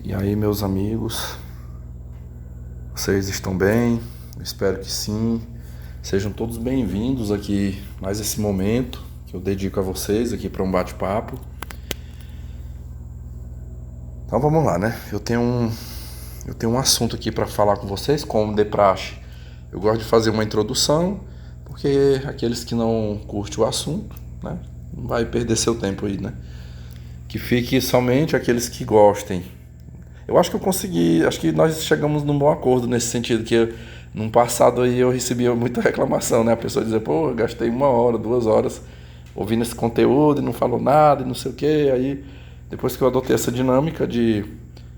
E aí, meus amigos, vocês estão bem? Eu espero que sim. Sejam todos bem-vindos aqui mais esse momento que eu dedico a vocês aqui para um bate-papo. Então vamos lá, né? Eu tenho um assunto aqui para falar com vocês, como de praxe. Eu gosto de fazer uma introdução, porque aqueles que não curtem o assunto, né, não vai perder seu tempo aí, né? Que fique somente aqueles que gostem. Eu acho que eu consegui, acho que nós chegamos num bom acordo nesse sentido, que num passado aí eu recebia muita reclamação, né? A pessoa dizia, pô, eu gastei 1 hora, 2 horas ouvindo esse conteúdo e não falou nada e não sei o quê. Aí, depois que eu adotei essa dinâmica de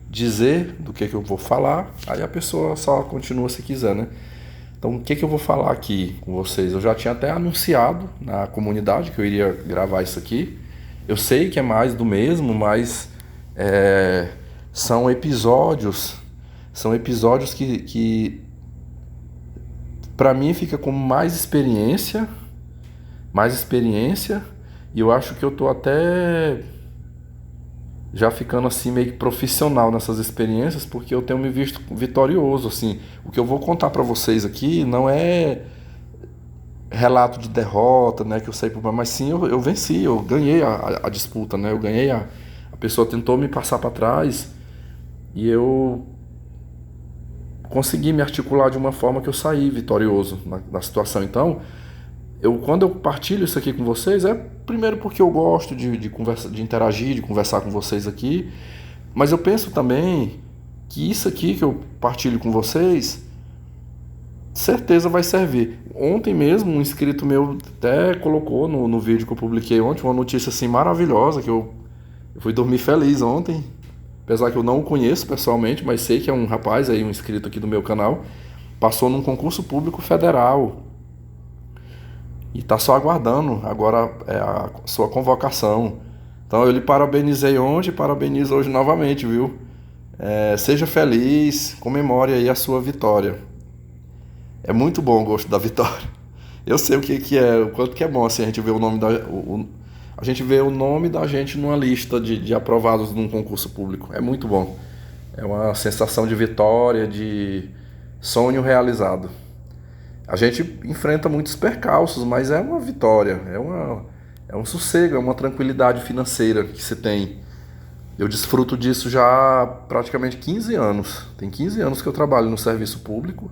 dizer do que eu vou falar, aí a pessoa só continua se quiser, né? Então, o que eu vou falar aqui com vocês? Eu já tinha até anunciado na comunidade que eu iria gravar isso aqui. Eu sei que é mais do mesmo, mas são episódios que para mim fica com mais experiência, e eu acho que eu tô até já ficando assim meio que profissional nessas experiências, porque eu tenho me visto vitorioso, assim. O que eu vou contar para vocês aqui não é relato de derrota, né, que eu saí por baixo, mas sim eu venci, eu ganhei a disputa, né, eu ganhei a pessoa tentou me passar para trás e eu consegui me articular de uma forma que eu saí vitorioso na situação. Então, quando eu partilho isso aqui com vocês, é primeiro porque eu gosto de conversa, de interagir, de conversar com vocês aqui, mas eu penso também que isso aqui que eu partilho com vocês, certeza vai servir. Ontem mesmo, um inscrito meu até colocou no vídeo que eu publiquei ontem uma notícia assim maravilhosa, que eu fui dormir feliz ontem, apesar que eu não o conheço pessoalmente, mas sei que é um rapaz aí, um inscrito aqui do meu canal, passou num concurso público federal e está só aguardando agora a sua convocação. Então eu lhe parabenizei ontem e parabenizo hoje novamente, viu? Seja feliz, comemore aí a sua vitória. É muito bom o gosto da vitória. Eu sei o que é, o quanto que é bom assim, a gente ver o nome a gente vê o nome da gente numa lista de aprovados num concurso público. É muito bom. É uma sensação de vitória, de sonho realizado. A gente enfrenta muitos percalços, mas é uma vitória, é um sossego, é uma tranquilidade financeira que se tem. Eu desfruto disso já há praticamente 15 anos. Tem 15 anos que eu trabalho no serviço público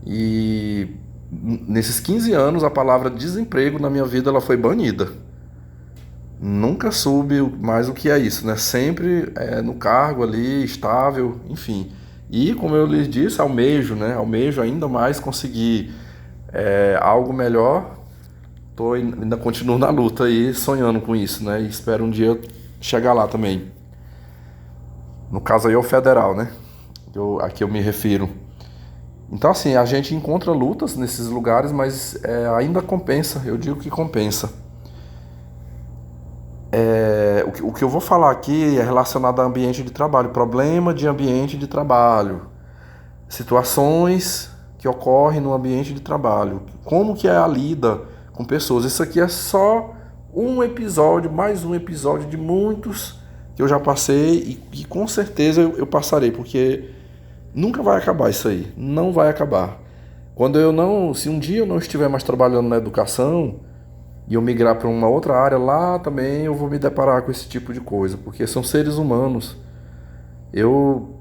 e nesses 15 anos a palavra desemprego na minha vida ela foi banida. Nunca soube mais o que é isso, né? Sempre no cargo ali, estável, enfim. E como eu lhes disse, almejo, né? Almejo ainda mais conseguir algo melhor. Ainda continuo na luta aí, sonhando com isso, né? E espero um dia chegar lá também. No caso aí é o federal, né? Aqui eu me refiro. Então assim, a gente encontra lutas nesses lugares, mas ainda compensa, eu digo que compensa. O que eu vou falar aqui é relacionado ao ambiente de trabalho, problema de ambiente de trabalho, situações que ocorrem no ambiente de trabalho, como que é a lida com pessoas. Isso aqui é só um episódio, mais um episódio de muitos que eu já passei e com certeza eu passarei, porque nunca vai acabar isso aí, não vai acabar. Se um dia eu não estiver mais trabalhando na educação e eu migrar para uma outra área, lá também eu vou me deparar com esse tipo de coisa, porque são seres humanos. Eu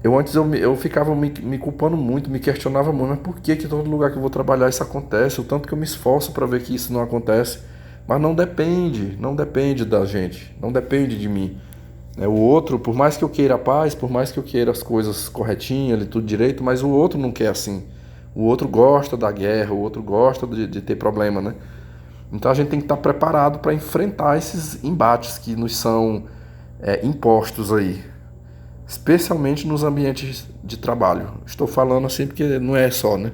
antes eu ficava me culpando muito, me questionava muito, mas por que todo lugar que eu vou trabalhar isso acontece? O tanto que eu me esforço para ver que isso não acontece, mas não depende da gente, não depende de mim. O outro, por mais que eu queira a paz, por mais que eu queira as coisas corretinhas, tudo direito, mas o outro não quer assim. O outro gosta da guerra, o outro gosta de ter problema, né? Então a gente tem que estar preparado para enfrentar esses embates que nos são impostos aí, especialmente nos ambientes de trabalho. Estou falando assim porque não é só, né?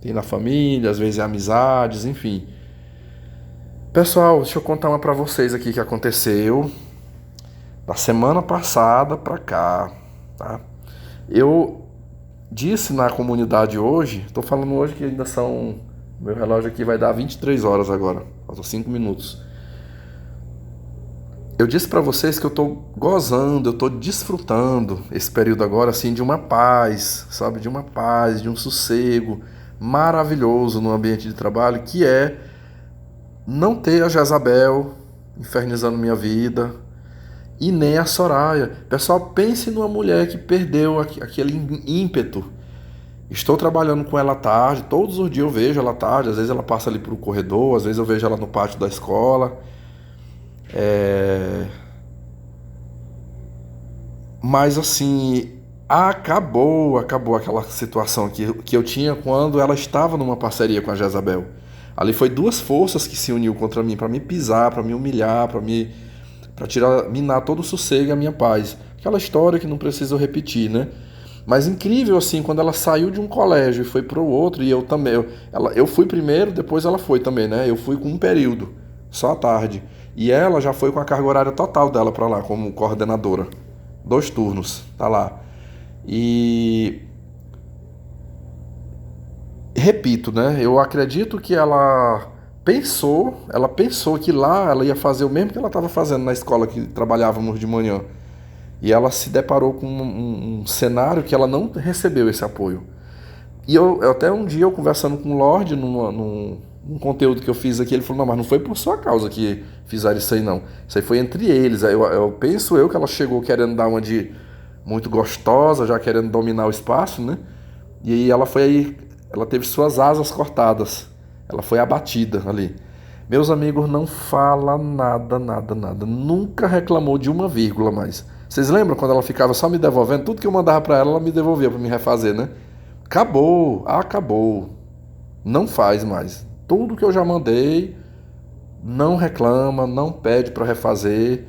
Tem na família, às vezes é amizades, enfim. Pessoal, deixa eu contar uma para vocês aqui que aconteceu da semana passada para cá, tá? Eu disse na comunidade hoje, estou falando hoje que ainda são, meu relógio aqui vai dar 23 horas agora, faltam 5 minutos. Eu disse para vocês que eu tô gozando, eu tô desfrutando esse período agora, assim, de uma paz, sabe? De uma paz, de um sossego maravilhoso no ambiente de trabalho, que é não ter a Jezabel infernizando minha vida e nem a Soraya. Pessoal, pense numa mulher que perdeu aquele ímpeto. Estou trabalhando com ela à tarde, todos os dias eu vejo ela à tarde, às vezes ela passa ali pro corredor, às vezes eu vejo ela no pátio da escola. É... Mas assim, acabou aquela situação que eu tinha quando ela estava numa parceria com a Jezabel. Ali foi duas forças que se uniu contra mim para me pisar, para me humilhar, para tirar, minar todo o sossego e a minha paz. Aquela história que não preciso repetir, né? Mas incrível assim, quando ela saiu de um colégio e foi para o outro, e eu também, eu fui primeiro, depois ela foi também, né? Eu fui com um período, só à tarde. E ela já foi com a carga horária total dela para lá, como coordenadora. 2 turnos, tá lá. E repito, né? Eu acredito que ela pensou que lá ela ia fazer o mesmo que ela estava fazendo na escola que trabalhávamos de manhã. E ela se deparou com um cenário que ela não recebeu esse apoio. E eu até um dia eu conversando com o Lorde num conteúdo que eu fiz aqui, ele falou, não, mas não foi por sua causa que fizeram isso aí não. Isso aí foi entre eles. Aí eu penso que ela chegou querendo dar uma de muito gostosa, já querendo dominar o espaço, né? E aí ela teve suas asas cortadas. Ela foi abatida ali. Meus amigos, não fala nada, nada, nada. Nunca reclamou de uma vírgula mais. Vocês lembram quando ela ficava só me devolvendo? Tudo que eu mandava pra ela, ela me devolvia pra me refazer, né? Acabou. Não faz mais. Tudo que eu já mandei, não reclama, não pede pra refazer.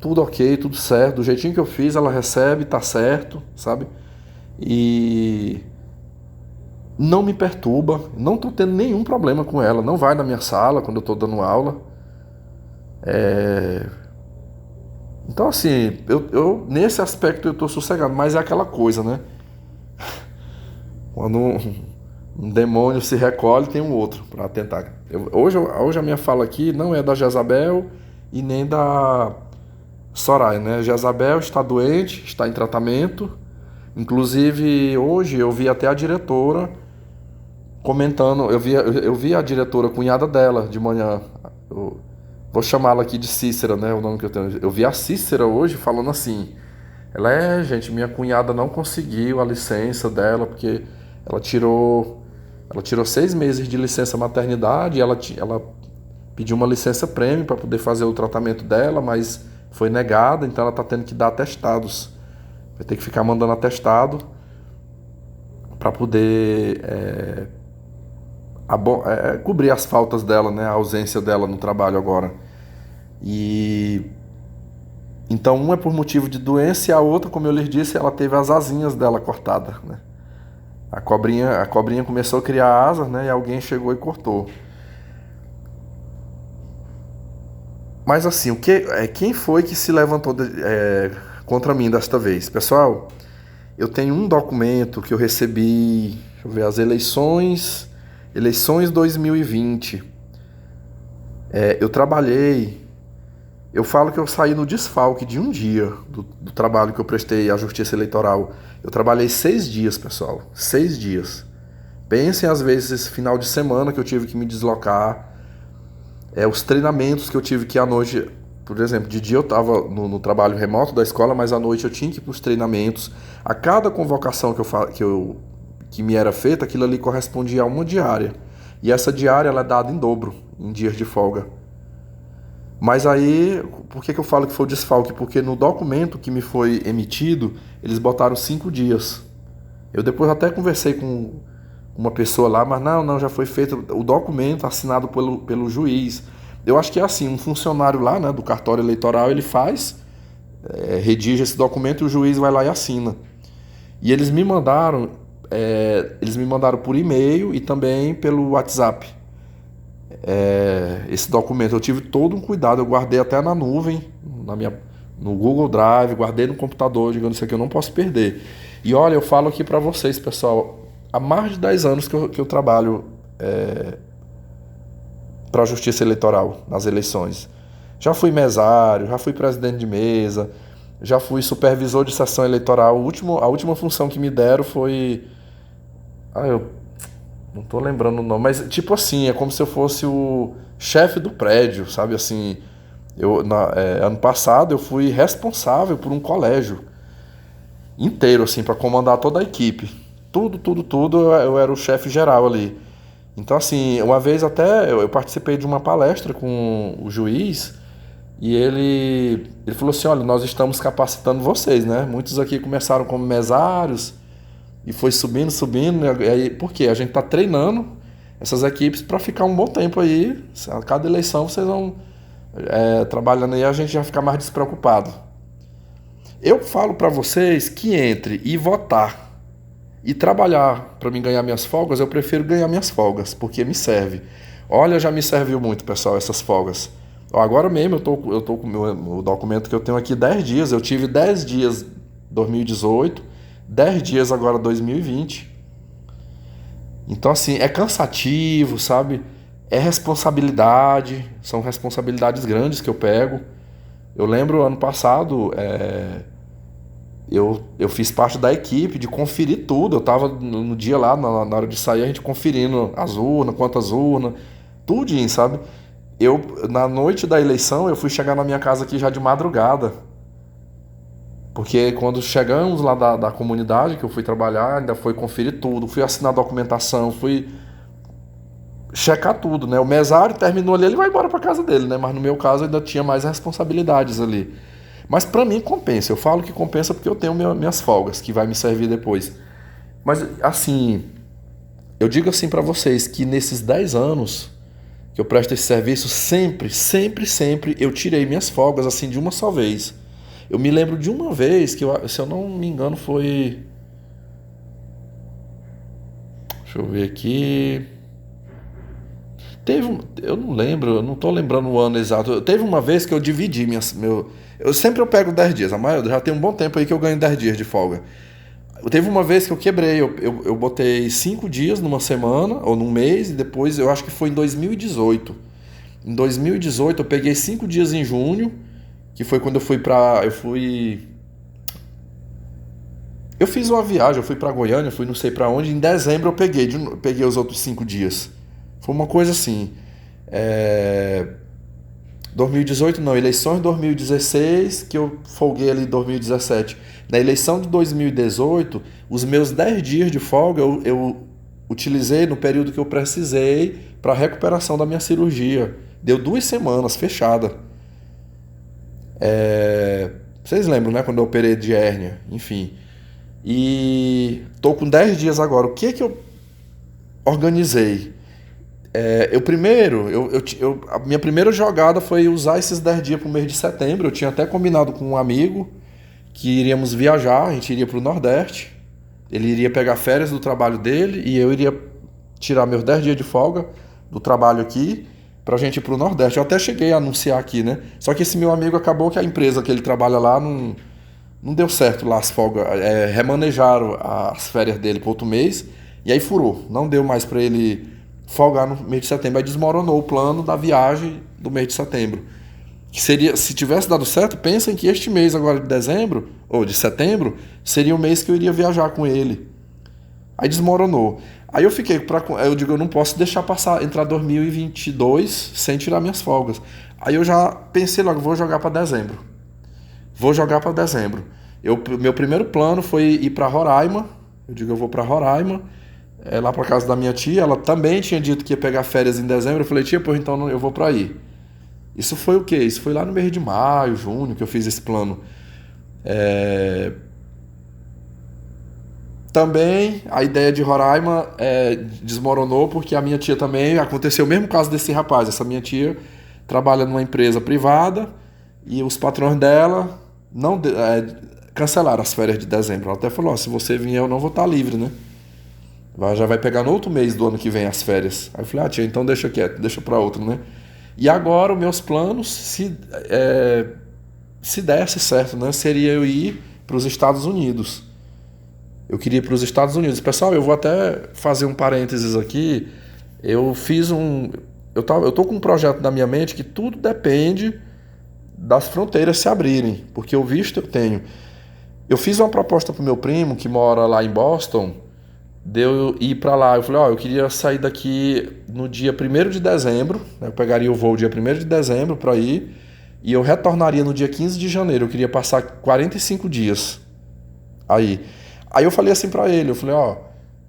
Tudo ok, tudo certo. Do jeitinho que eu fiz, ela recebe, tá certo, sabe? E não me perturba, não tô tendo nenhum problema com ela. Não vai na minha sala quando eu tô dando aula. Então, assim, nesse aspecto eu tô sossegado, mas é aquela coisa, né? Quando um demônio se recolhe, tem um outro para tentar. Hoje a minha fala aqui não é da Jezabel e nem da Soraya, né? Jezabel está doente, está em tratamento. Inclusive, hoje eu vi até a diretora comentando. Eu vi a diretora, cunhada dela, de manhã. Eu vou chamá-la aqui de Cícera, né? O nome que eu tenho. Eu vi a Cícera hoje falando assim. Gente, minha cunhada não conseguiu a licença dela porque ela tirou, ela tirou 6 meses de licença maternidade. E ela pediu uma licença prêmio para poder fazer o tratamento dela, mas foi negada, então ela está tendo que dar atestados. Vai ter que ficar mandando atestado para poder cobrir as faltas dela, né? A ausência dela no trabalho agora. E então uma é por motivo de doença e a outra, como eu lhes disse, ela teve as asinhas dela cortadas, né? A cobrinha começou a criar asas, né? E alguém chegou e cortou. Mas assim, quem foi que se levantou contra mim desta vez? Pessoal, eu tenho um documento que eu recebi, deixa eu ver, as eleições 2020. Eu trabalhei, eu falo que eu saí no desfalque de um dia do trabalho que eu prestei à Justiça Eleitoral. Eu trabalhei 6 dias, pessoal, 6 dias. Pensem às vezes esse final de semana que eu tive que me deslocar, os treinamentos que eu tive que à noite, por exemplo, de dia eu estava no trabalho remoto da escola, mas à noite eu tinha que ir para os treinamentos. A cada convocação que me era feita, aquilo ali correspondia a uma diária. E essa diária ela é dada em dobro, em dias de folga. Mas aí, por que eu falo que foi o desfalque? Porque no documento que me foi emitido, eles botaram 5 dias. Eu depois até conversei com uma pessoa lá, mas não, já foi feito o documento assinado pelo juiz. Eu acho que é assim, um funcionário lá, né, do cartório eleitoral, ele redige esse documento e o juiz vai lá e assina. E eles me mandaram por e-mail e também pelo WhatsApp. Esse documento eu tive todo um cuidado, eu guardei até na nuvem, no Google Drive, guardei no computador, digamos, isso aqui eu não posso perder. E olha, eu falo aqui para vocês, pessoal, há mais de 10 anos que eu trabalho para a Justiça Eleitoral, nas eleições. Já fui mesário, já fui presidente de mesa, já fui supervisor de sessão eleitoral. A última função que me deram foi. Eu não tô lembrando o nome, mas tipo assim, é como se eu fosse o chefe do prédio, sabe? Assim, ano passado eu fui responsável por um colégio inteiro, assim, para comandar toda a equipe. Tudo, eu era o chefe geral ali. Então, assim, uma vez até eu participei de uma palestra com o juiz e ele falou assim: olha, nós estamos capacitando vocês, né? Muitos aqui começaram como mesários e foi subindo. E aí, por quê? A gente está treinando essas equipes para ficar um bom tempo aí. A cada eleição vocês vão trabalhando aí, a gente já fica mais despreocupado. Eu falo para vocês que entre e votar e trabalhar para mim ganhar minhas folgas, eu prefiro ganhar minhas folgas, porque me serve. Olha, já me serviu muito, pessoal, essas folgas. Agora mesmo eu tô com o documento que eu tenho aqui 10 dias. Eu tive 10 dias 2018, 10 dias agora 2020. Então, assim, é cansativo, sabe? É responsabilidade, são responsabilidades grandes que eu pego. Eu lembro ano passado, eu fiz parte da equipe de conferir tudo. Eu estava no dia lá, na hora de sair, a gente conferindo as urnas, quantas urnas, tudinho, sabe? Na noite da eleição, eu fui chegar na minha casa aqui já de madrugada. Porque quando chegamos lá da comunidade, que eu fui trabalhar, ainda foi conferir tudo, fui assinar documentação, fui checar tudo, né? O mesário terminou ali, ele vai embora para casa dele, né? Mas no meu caso ainda tinha mais responsabilidades ali. Mas para mim compensa. Eu falo que compensa porque eu tenho minhas folgas, que vai me servir depois. Mas assim, eu digo assim para vocês que nesses 10 anos que eu presto esse serviço, sempre eu tirei minhas folgas assim de uma só vez. Eu me lembro de uma vez que, se eu não me engano, foi... Deixa eu ver aqui... Eu não lembro, eu não tô lembrando o ano exato. Teve uma vez que eu dividi eu sempre pego 10 dias, já tem um bom tempo aí que eu ganho 10 dias de folga. Teve uma vez que eu quebrei, eu botei 5 dias numa semana, ou num mês, e depois eu acho que foi em 2018. Em 2018 eu peguei 5 dias em junho, que foi quando eu fiz uma viagem, eu fui pra Goiânia, fui não sei pra onde, em dezembro eu peguei os outros 5 dias. Foi uma coisa assim. 2018 não, eleições de 2016, que eu folguei ali em 2017. Na eleição de 2018, os meus 10 dias de folga eu utilizei no período que eu precisei para recuperação da minha cirurgia. Deu 2 semanas fechada. Vocês lembram, né? Quando eu operei de hérnia, enfim. E tô com 10 dias agora. O que eu organizei? A minha primeira jogada foi usar esses 10 dias para o mês de setembro. Eu tinha até combinado com um amigo que iríamos viajar, a gente iria para o Nordeste. Ele iria pegar férias do trabalho dele e eu iria tirar meus 10 dias de folga do trabalho aqui pra gente ir pro Nordeste. Eu até cheguei a anunciar aqui, né? Só que esse meu amigo acabou que a empresa que ele trabalha lá não deu certo lá as folgas. Remanejaram as férias dele para outro mês e aí furou. Não deu mais para ele folgar no mês de setembro. Aí desmoronou o plano da viagem do mês de setembro. Que seria, se tivesse dado certo, pensem que este mês agora de dezembro, ou de setembro, seria o mês que eu iria viajar com ele. Aí desmoronou. Aí eu digo, eu não posso deixar entrar 2022 sem tirar minhas folgas. Aí eu já pensei logo, vou jogar para dezembro. Meu primeiro plano foi ir para Roraima. Eu digo, eu vou para Roraima, lá para casa da minha tia. Ela também tinha dito que ia pegar férias em dezembro. Eu falei, tia, pois então eu vou para aí. Isso foi o quê? Isso foi lá no mês de maio, junho, que eu fiz esse plano. Também a ideia de Roraima desmoronou porque a minha tia também... Aconteceu o mesmo caso desse rapaz. Essa minha tia trabalha numa empresa privada e os patrões dela cancelaram as férias de dezembro. Ela até falou, se você vier eu não vou estar livre, né? Já vai pegar no outro mês do ano que vem as férias. Aí eu falei, tia, então deixa quieto, deixa para outro, né? E agora os meus planos, se desse certo, né, seria eu ir para os Estados Unidos. Eu queria ir para os Estados Unidos. Pessoal, eu vou até fazer um parênteses aqui. Eu tô com um projeto na minha mente que tudo depende das fronteiras se abrirem, porque o visto eu tenho. Eu fiz uma proposta pro meu primo, que mora lá em Boston, de eu ir para lá. Eu falei, ó, eu queria sair daqui no dia 1º de dezembro, né? Eu pegaria o voo dia 1º de dezembro para ir, e eu retornaria no dia 15 de janeiro. Eu queria passar 45 dias aí. Aí eu falei assim para ele, eu falei, ó,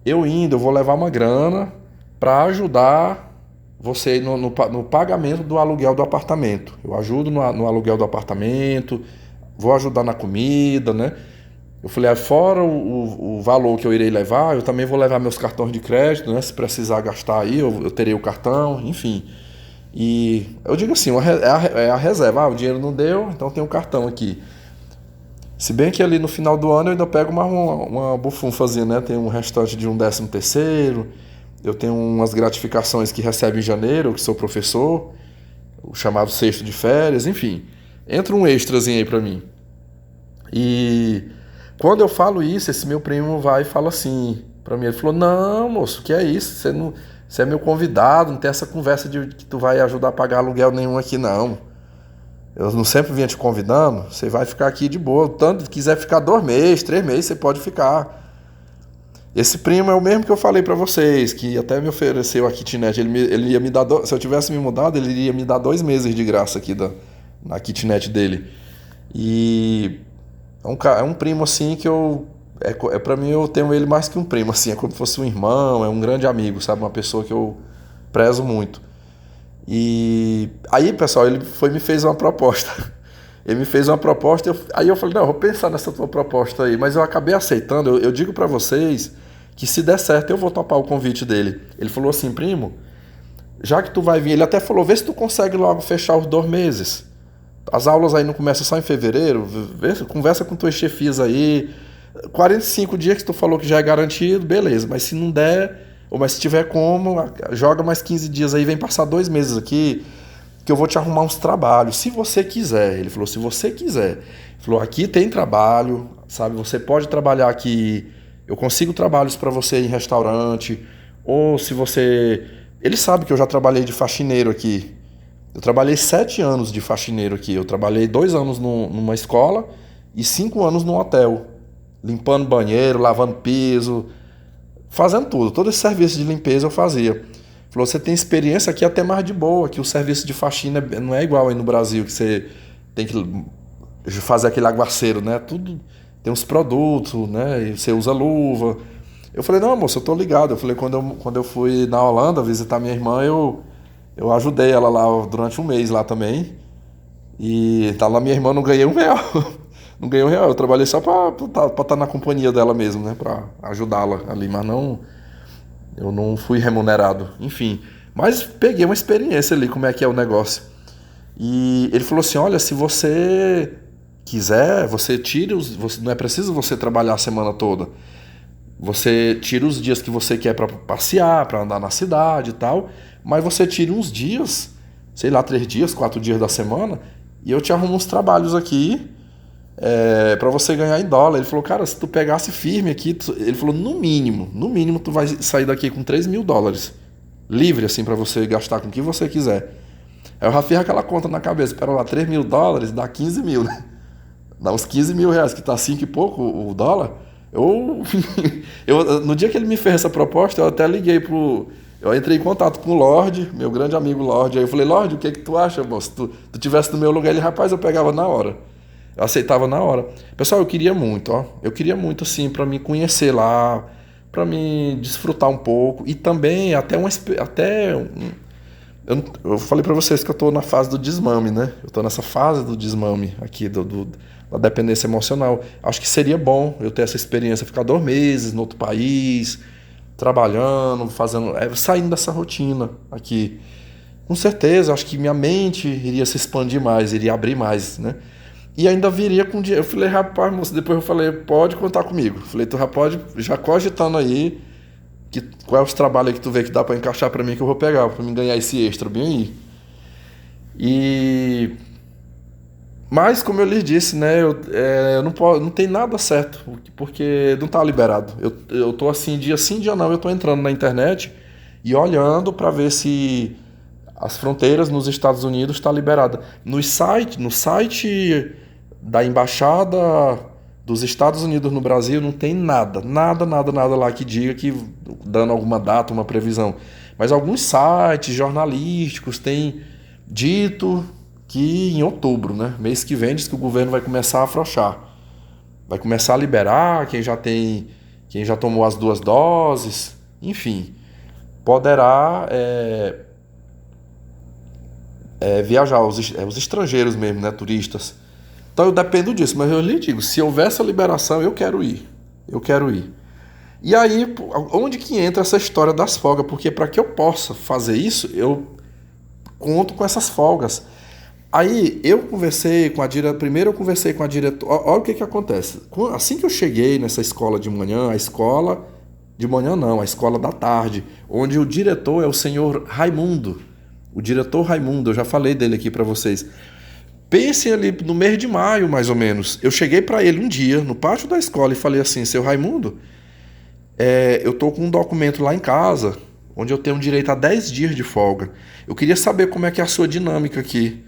eu indo, eu vou levar uma grana para ajudar você no pagamento do aluguel do apartamento. Eu ajudo no aluguel do apartamento, vou ajudar na comida, né? Eu falei, fora o valor que eu irei levar, eu também vou levar meus cartões de crédito, né? Se precisar gastar aí, eu terei o cartão, enfim. E eu digo assim, é a reserva. Ah, o dinheiro não deu, então tem um cartão aqui. Se bem que ali no final do ano eu ainda pego uma bufunfazinha, né? Tem um restante de um 13º, eu tenho umas gratificações que recebo em janeiro, eu que sou professor, o chamado cesto de férias, enfim. Entra um extrazinho aí pra mim. E quando eu falo isso, esse meu primo vai e fala assim pra mim, ele falou, não, moço, que é isso? Você é meu convidado, não tem essa conversa de que tu vai ajudar a pagar aluguel nenhum aqui, não. Eu não sempre vinha te convidando, você vai ficar aqui de boa. Tanto quiser ficar 2 meses, 3 meses, você pode ficar. Esse primo é o mesmo que eu falei pra vocês, que até me ofereceu a kitnet. Ele ia me dar, se eu tivesse me mudado, ele iria me dar 2 meses de graça aqui na kitnet dele. E é um primo assim que pra mim eu tenho ele mais que um primo, assim, é como se fosse um irmão, é um grande amigo, sabe? Uma pessoa que eu prezo muito. E aí, pessoal, me fez uma proposta. Ele me fez uma proposta, aí eu falei, não, eu vou pensar nessa tua proposta aí, mas eu acabei aceitando. Eu digo pra vocês que se der certo eu vou topar o convite dele. Ele falou assim, primo, já que tu vai vir, ele até falou, vê se tu consegue logo fechar os 2 meses. As aulas aí não começam só em fevereiro, conversa com tuas chefias aí. 45 dias que tu falou que já é garantido, beleza, mas se não der, ou mas se tiver como, joga mais 15 dias aí, vem passar 2 meses aqui, que eu vou te arrumar uns trabalhos, se você quiser. Ele falou, se você quiser. Ele falou, aqui tem trabalho, sabe, você pode trabalhar aqui, eu consigo trabalhos para você em restaurante, ou se você... Ele sabe que eu já trabalhei de faxineiro aqui. Eu trabalhei 7 anos de faxineiro aqui. Eu trabalhei 2 anos numa escola e 5 anos num hotel, limpando banheiro, lavando piso, fazendo tudo. Todo esse serviço de limpeza eu fazia. Falou, você tem experiência aqui até mais de boa, que o serviço de faxina não é igual aí no Brasil, que você tem que fazer aquele aguaceiro, né? Tudo tem uns produtos, né? E você usa luva. Eu falei, não, moço, eu tô ligado. Eu falei, quando eu fui na Holanda visitar minha irmã, eu ajudei ela lá durante um mês lá também. E tá lá minha irmã, não ganhei R$ 1. Não ganhei R$ 1. Eu trabalhei só pra estar na companhia dela mesmo, né? Pra ajudá-la ali, mas não... Eu não fui remunerado, enfim. Mas peguei uma experiência ali, como é que é o negócio. E ele falou assim, olha, se você quiser, você tira não é preciso você trabalhar a semana toda. Você tira os dias que você quer para passear, para andar na cidade e tal. Mas você tira uns dias, sei lá, 3 dias, 4 dias da semana, e eu te arrumo uns trabalhos aqui para você ganhar em dólar. Ele falou, cara, se tu pegasse firme aqui, ele falou, no mínimo tu vai sair daqui com $3.000 livre, assim, para você gastar com o que você quiser. Aí eu já fiz aquela conta na cabeça, pera lá, $3.000 dá 15 mil, né? Dá uns 15 mil reais, que tá 5 e pouco o dólar. No dia que ele me fez essa proposta, eu até liguei eu entrei em contato com o Lorde, meu grande amigo Lorde. Aí eu falei, Lorde, o que tu acha, moço? Se tu tivesse no meu lugar, ele, rapaz, eu pegava na hora. Eu aceitava na hora. Pessoal, eu queria muito, ó. Eu queria muito, assim, pra me conhecer lá, pra me desfrutar um pouco. E também, eu falei pra vocês que eu tô na fase do desmame, né? Eu tô nessa fase do desmame aqui, da dependência emocional. Acho que seria bom eu ter essa experiência, ficar 2 meses no outro país, trabalhando, saindo dessa rotina aqui. Com certeza, acho que minha mente iria se expandir mais, iria abrir mais, né? E ainda viria com dinheiro. Eu falei, rapaz, moço, depois eu falei, pode contar comigo. Eu falei, tu já pode, já cogitando aí, qual é os trabalhos aí que tu vê que dá pra encaixar pra mim que eu vou pegar, pra mim ganhar esse extra bem aí. Mas, como eu lhes disse, né, eu não tem nada certo, porque não tá liberado. Eu tô assim, dia sim, dia não, eu tô entrando na internet e olhando pra ver se as fronteiras nos Estados Unidos está liberada. No site da Embaixada dos Estados Unidos no Brasil não tem nada lá que diga que dando alguma data, uma previsão. Mas alguns sites jornalísticos têm dito que em outubro, né, mês que vem, diz que o governo vai começar a afrouxar. Vai começar a liberar quem já tomou as 2 doses, enfim, poderá viajar, os estrangeiros mesmo, né, turistas. Então eu dependo disso, mas eu lhe digo, se houver essa liberação, eu quero ir. Eu quero ir. E aí, onde que entra essa história das folgas? Porque para que eu possa fazer isso, eu conto com essas folgas. Aí eu conversei com a diretora, primeiro eu conversei com a diretora, olha o que acontece. Assim que eu cheguei nessa escola de manhã, a escola de manhã não, a escola da tarde, onde o diretor é o senhor Raimundo. O diretor Raimundo, eu já falei dele aqui para vocês. Pensem ali no mês de maio, mais ou menos. Eu cheguei para ele um dia, no pátio da escola, e falei assim, seu Raimundo, eu tô com um documento lá em casa, onde eu tenho direito a 10 dias de folga. Eu queria saber como é que é a sua dinâmica aqui.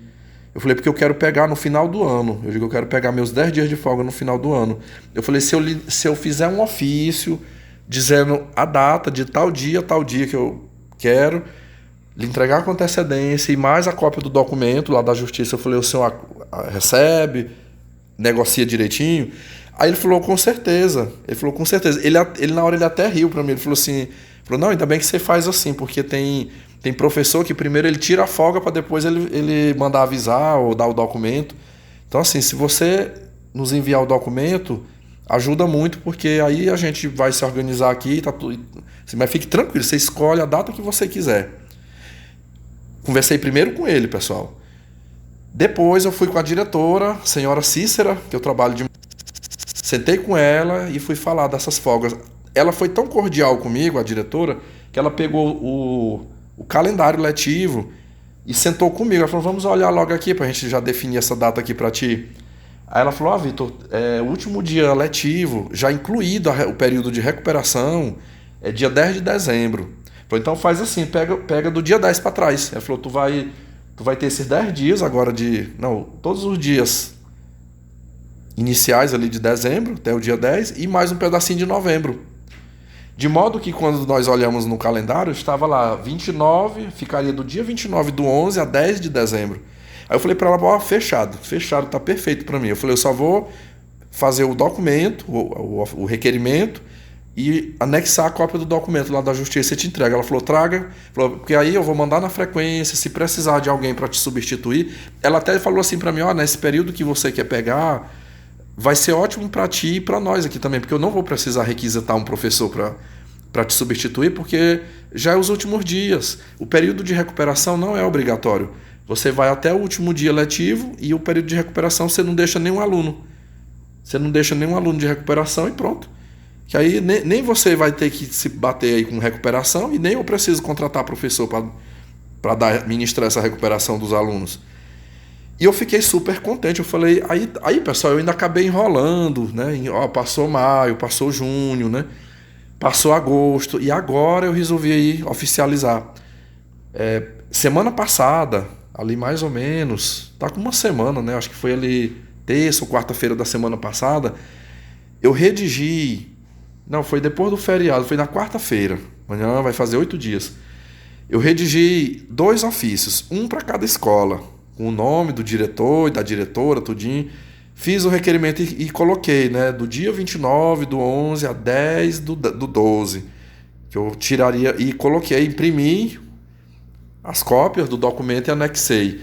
Eu falei, porque eu quero pegar no final do ano. Eu digo, eu quero pegar meus 10 dias de folga no final do ano. Eu falei, se eu fizer um ofício dizendo a data de tal dia que eu quero lhe entregar com antecedência e mais a cópia do documento lá da justiça, eu falei, o senhor recebe, negocia direitinho? Aí ele falou, com certeza. Ele falou, com certeza. Ele na hora ele até riu pra mim. Ele falou assim, não, ainda bem que você faz assim, porque tem professor que primeiro ele tira a folga para depois ele mandar avisar ou dar o documento. Então assim, se você nos enviar o documento, ajuda muito, porque aí a gente vai se organizar aqui, tá tudo. Mas fique tranquilo, você escolhe a data que você quiser. Conversei primeiro com ele, pessoal. Depois eu fui com a diretora, a senhora Cícera, que eu trabalho de... Sentei com ela e fui falar dessas folgas. Ela foi tão cordial comigo, a diretora, que ela pegou o calendário letivo e sentou comigo. Ela falou, vamos olhar logo aqui pra gente já definir essa data aqui pra ti. Aí ela falou, Vitor, o último dia letivo, já incluído o período de recuperação, é dia 10 de dezembro. Falei, então faz assim, pega do dia 10 para trás. Ela falou, tu vai ter esses 10 dias agora todos os dias iniciais ali de dezembro, até o dia 10, e mais um pedacinho de novembro. De modo que quando nós olhamos no calendário, estava lá 29, ficaria do dia 29 do 11 a 10 de dezembro. Aí eu falei para ela, fechado, tá perfeito para mim. Eu falei, eu só vou fazer o documento, o requerimento, e anexar a cópia do documento lá da justiça e te entrega. Ela falou, traga, porque aí eu vou mandar na frequência, se precisar de alguém para te substituir. Ela até falou assim para mim, nesse período que você quer pegar, vai ser ótimo para ti e para nós aqui também, porque eu não vou precisar requisitar um professor para te substituir, porque já é os últimos dias. O período de recuperação não é obrigatório. Você vai até o último dia letivo e o período de recuperação você não deixa nenhum aluno. Você não deixa nenhum aluno de recuperação e pronto. Que aí nem você vai ter que se bater aí com recuperação e nem eu preciso contratar professor para ministrar essa recuperação dos alunos. E eu fiquei super contente. Eu falei, aí pessoal, eu ainda acabei enrolando, né? Passou maio, passou junho, né? Passou agosto e agora eu resolvi aí oficializar. Semana passada, ali mais ou menos, tá com uma semana, né? Acho que foi ali terça ou quarta-feira da semana passada, eu redigi. Não, foi depois do feriado, foi na quarta-feira. Amanhã vai fazer 8 dias. Eu redigi 2 ofícios, um para cada escola, com o nome do diretor e da diretora, tudinho. Fiz o requerimento e coloquei, né, do dia 29 do 11 a 10 do 12, que eu tiraria, e coloquei, imprimi as cópias do documento e anexei.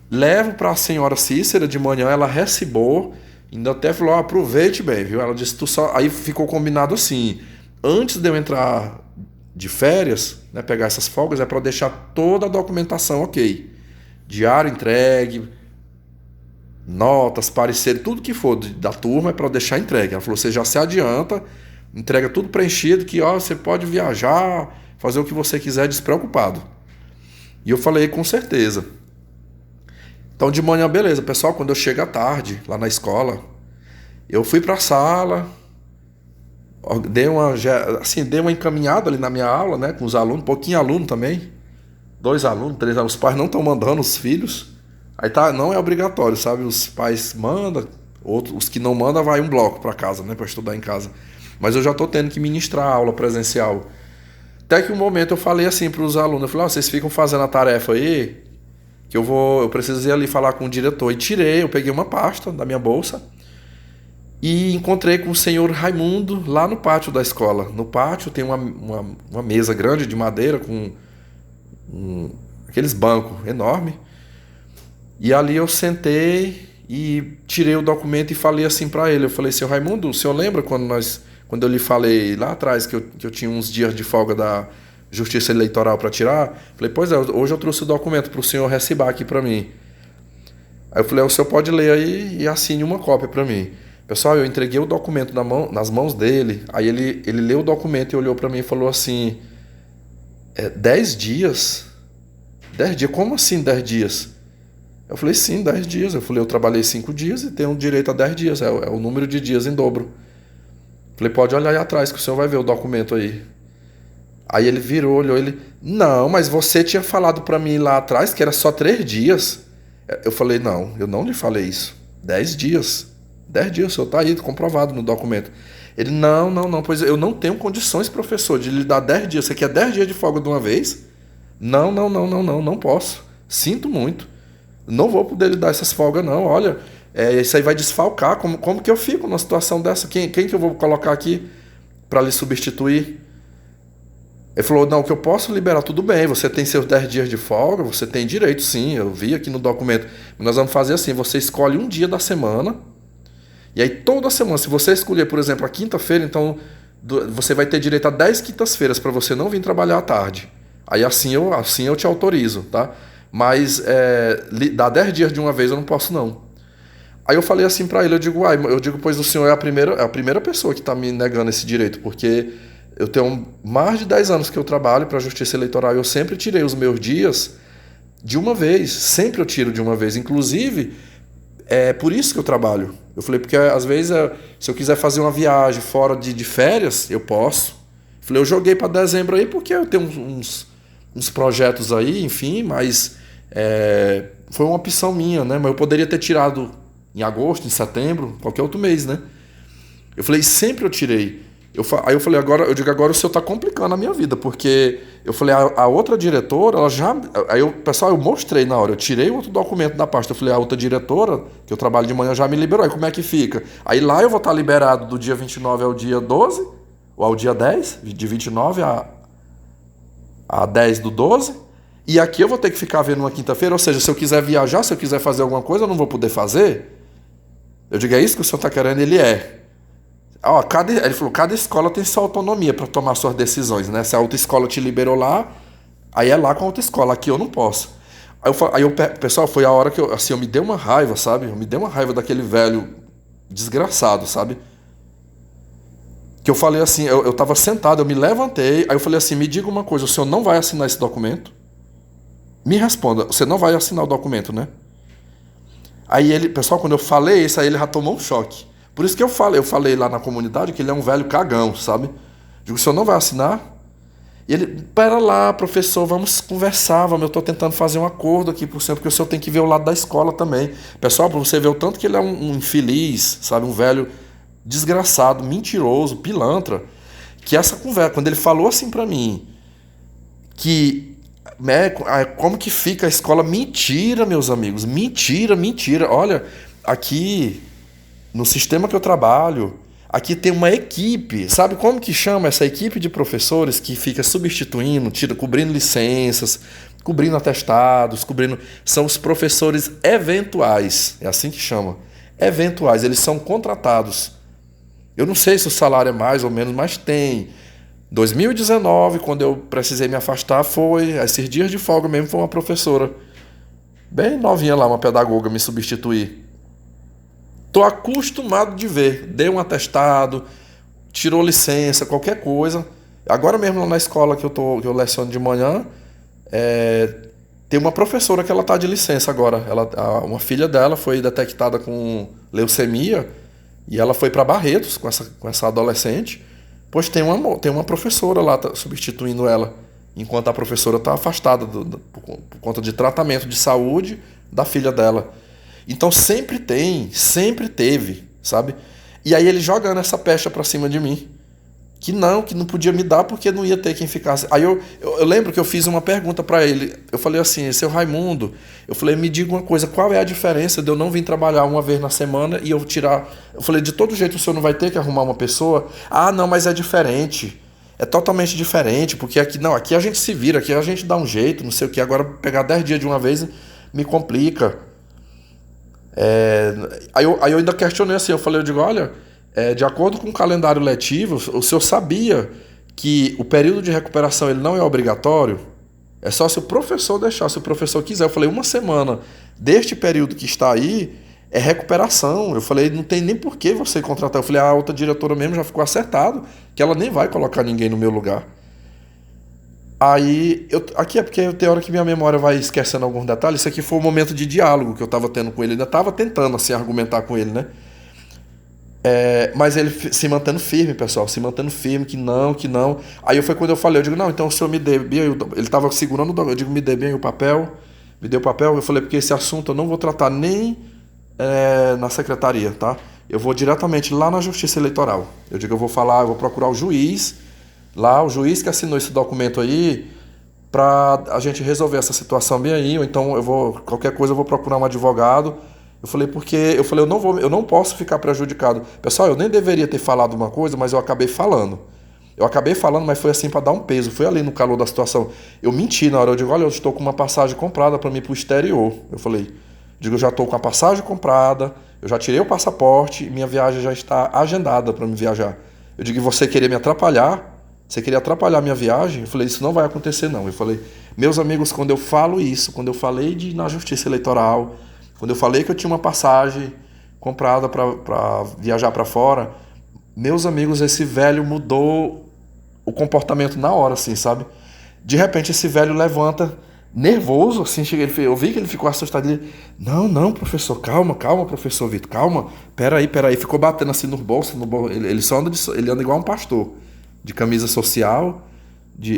Levo para a senhora Cícera de manhã, ela recebeu, ainda até falou, aproveite bem, viu? Ela disse, aí ficou combinado assim, antes de eu entrar de férias, né, pegar essas folgas, é para deixar toda a documentação ok. Diário entregue, notas, parecer, tudo que for da turma é para deixar entregue. Ela falou, você já se adianta, entrega tudo preenchido, que você pode viajar, fazer o que você quiser despreocupado. E eu falei, com certeza. Então de manhã, beleza, pessoal, quando eu chego à tarde, lá na escola, eu fui para a sala, dei uma encaminhada ali na minha aula, né, com os alunos, pouquinho aluno também, 2 alunos, 3 alunos, os pais não estão mandando os filhos, aí tá, não é obrigatório, sabe? Os pais mandam, outros, os que não mandam vai um bloco para casa, né, para estudar em casa. Mas eu já tô tendo que ministrar aula presencial. Até que um momento eu falei assim para os alunos, eu falei, vocês ficam fazendo a tarefa aí, que eu preciso ir ali falar com o diretor. E tirei, eu peguei uma pasta da minha bolsa e encontrei com o senhor Raimundo lá no pátio da escola. No pátio tem uma mesa grande de madeira com aqueles bancos enormes. E ali eu sentei e tirei o documento e falei assim para ele. Eu falei, senhor Raimundo, o senhor lembra quando eu lhe falei lá atrás que eu tinha uns dias de folga da Justiça Eleitoral para tirar? Falei, pois é, hoje eu trouxe o documento para o senhor recibar aqui para mim. Aí eu falei, o senhor pode ler aí e assine uma cópia para mim. Pessoal, eu entreguei o documento nas mãos dele, aí ele leu o documento e olhou para mim e falou assim, 10 dias? 10 dias? Como assim 10 dias? Eu falei, sim, 10 dias. Eu falei, eu trabalhei 5 dias e tenho direito a 10 dias, é o número de dias em dobro. Falei, pode olhar aí atrás que o senhor vai ver o documento aí. Aí ele virou, olhou, não, mas você tinha falado pra mim lá atrás que era só 3 dias. Eu falei, não, eu não lhe falei isso. 10 dias. 10 dias, o senhor tá aí comprovado no documento. Ele, não, pois eu não tenho condições, professor, de lhe dar 10 dias. Você quer 10 dias de folga de uma vez? Não posso. Sinto muito. Não vou poder lhe dar essas folgas, não. Olha, isso aí vai desfalcar. Como que eu fico numa situação dessa? Quem que eu vou colocar aqui para lhe substituir? Ele falou, não, que eu posso liberar, tudo bem, você tem seus 10 dias de folga, você tem direito, sim, eu vi aqui no documento. Nós vamos fazer assim, você escolhe um dia da semana, e aí toda semana, se você escolher, por exemplo, a quinta-feira, então você vai ter direito a 10 quintas-feiras para você não vir trabalhar à tarde. Aí assim eu te autorizo, tá? Mas dar 10 dias de uma vez eu não posso, não. Aí eu falei assim para ele, eu digo, pois o senhor é a primeira pessoa que está me negando esse direito, porque eu tenho mais de 10 anos que eu trabalho para a Justiça Eleitoral e eu sempre tirei os meus dias de uma vez, sempre eu tiro de uma vez, inclusive é por isso que eu trabalho. Eu falei, porque às vezes se eu quiser fazer uma viagem fora de férias, eu posso. Eu falei, eu joguei para dezembro aí porque eu tenho uns projetos aí, enfim, mas foi uma opção minha, né? Mas eu poderia ter tirado em agosto, em setembro, qualquer outro mês, né? Eu falei, sempre eu tirei. Aí eu falei, agora o senhor está complicando a minha vida, porque eu falei, a outra diretora, ela já. Pessoal, eu mostrei na hora, eu tirei outro documento da pasta. Eu falei, a outra diretora, que eu trabalho de manhã, já me liberou. Aí como é que fica? Aí lá eu vou estar liberado do dia 29 ao dia 12, ou ao dia 10, de 29 a 10 do 12. E aqui eu vou ter que ficar vendo uma quinta-feira, ou seja, se eu quiser viajar, se eu quiser fazer alguma coisa, eu não vou poder fazer. Eu digo, é isso que o senhor está querendo? Ele é. Ele falou, cada escola tem sua autonomia para tomar suas decisões, né? Se a outra escola te liberou lá, aí é lá com a outra escola, aqui eu não posso. Pessoal, foi a hora que eu me dei uma raiva, sabe? Eu me dei uma raiva daquele velho desgraçado, sabe? Que eu falei assim, eu tava sentado, eu me levantei, aí eu falei assim, me diga uma coisa, o senhor não vai assinar esse documento? Me responda, você não vai assinar o documento, né? Aí pessoal, quando eu falei isso, aí ele já tomou um choque. Por isso que eu falei lá na comunidade que ele é um velho cagão, sabe? Digo, o senhor não vai assinar? E ele, pera lá, professor, vamos conversar, eu tô tentando fazer um acordo aqui por cento, porque o senhor tem que ver o lado da escola também. Pessoal, pra você ver o tanto que ele é um infeliz, sabe? Um velho desgraçado, mentiroso, pilantra. Que essa conversa, quando ele falou assim pra mim, que como que fica a escola? Mentira, meus amigos, mentira. Olha, aqui no sistema que eu trabalho, aqui tem uma equipe, sabe como que chama essa equipe de professores que fica substituindo, cobrindo licenças, cobrindo atestados, são os professores eventuais, é assim que chama, eventuais, eles são contratados. Eu não sei se o salário é mais ou menos, mas tem. 2019, quando eu precisei me afastar, esses dias de folga mesmo, foi uma professora, bem novinha lá, uma pedagoga, me substituir. Tô acostumado de ver, deu um atestado, tirou licença, qualquer coisa. Agora mesmo na escola que eu leciono de manhã, tem uma professora que ela tá de licença agora. Uma filha dela foi detectada com leucemia e ela foi para Barretos com essa adolescente. Pois tem uma professora lá substituindo ela. enquanto a professora está afastada por conta de tratamento de saúde da filha dela. Então sempre sempre teve, sabe? E aí ele jogando essa pecha pra cima de mim. Que não podia me dar porque não ia ter quem ficasse. Aí eu lembro que eu fiz uma pergunta pra ele. Eu falei assim, seu Raimundo, eu falei, me diga uma coisa, qual é a diferença de eu não vir trabalhar uma vez na semana e eu tirar... Eu falei, de todo jeito o senhor não vai ter que arrumar uma pessoa? Ah, não, mas é diferente. É totalmente diferente, porque aqui a gente se vira, aqui a gente dá um jeito, não sei o que. Agora pegar 10 dias de uma vez me complica. Aí eu ainda questionei assim, eu digo, olha, de acordo com o calendário letivo, o senhor sabia que o período de recuperação ele não é obrigatório? É só se o professor deixar, se o professor quiser. Eu falei, uma semana deste período que está aí é recuperação. Eu falei, não tem nem por que você contratar. Eu falei, a outra diretora mesmo já ficou acertado que ela nem vai colocar ninguém no meu lugar. Aí, aqui é porque tem hora que minha memória vai esquecendo alguns detalhes. Isso aqui foi um momento de diálogo que eu estava tendo com ele. Eu ainda estava tentando assim, argumentar com ele, né? Mas ele se mantendo firme, pessoal. Se mantendo firme, que não, que não. Aí foi quando eu falei, eu digo, não, então o senhor me dê bem aí. Ele estava segurando o documento. Eu digo, me dê bem aí o papel. Me deu o papel. Eu falei, porque esse assunto eu não vou tratar nem na secretaria, tá? Eu vou diretamente lá na Justiça Eleitoral. Eu digo, eu vou procurar o juiz... Lá, o juiz que assinou esse documento aí, pra a gente resolver essa situação bem aí, ou então qualquer coisa eu vou procurar um advogado. Eu falei, eu não posso ficar prejudicado. Pessoal, eu nem deveria ter falado uma coisa, mas eu acabei falando. Mas foi assim para dar um peso, foi ali no calor da situação. Eu menti na hora, eu digo, olha, eu estou com uma passagem comprada para mim pro exterior. Eu já estou com a passagem comprada, eu já tirei o passaporte e minha viagem já está agendada para me viajar. Eu digo, e você querer me atrapalhar? Você queria atrapalhar a minha viagem? Eu falei, isso não vai acontecer não. Eu falei, meus amigos, quando eu falo isso, quando eu falei de ir na Justiça Eleitoral, quando eu falei que eu tinha uma passagem comprada para viajar para fora, meus amigos, esse velho mudou o comportamento na hora, assim, sabe? De repente esse velho levanta, nervoso, assim, eu vi que ele ficou assustado. Ele, não, professor, calma, professor Vitor, calma, peraí. Ficou batendo assim no bolso. Ele anda igual um pastor. De camisa social,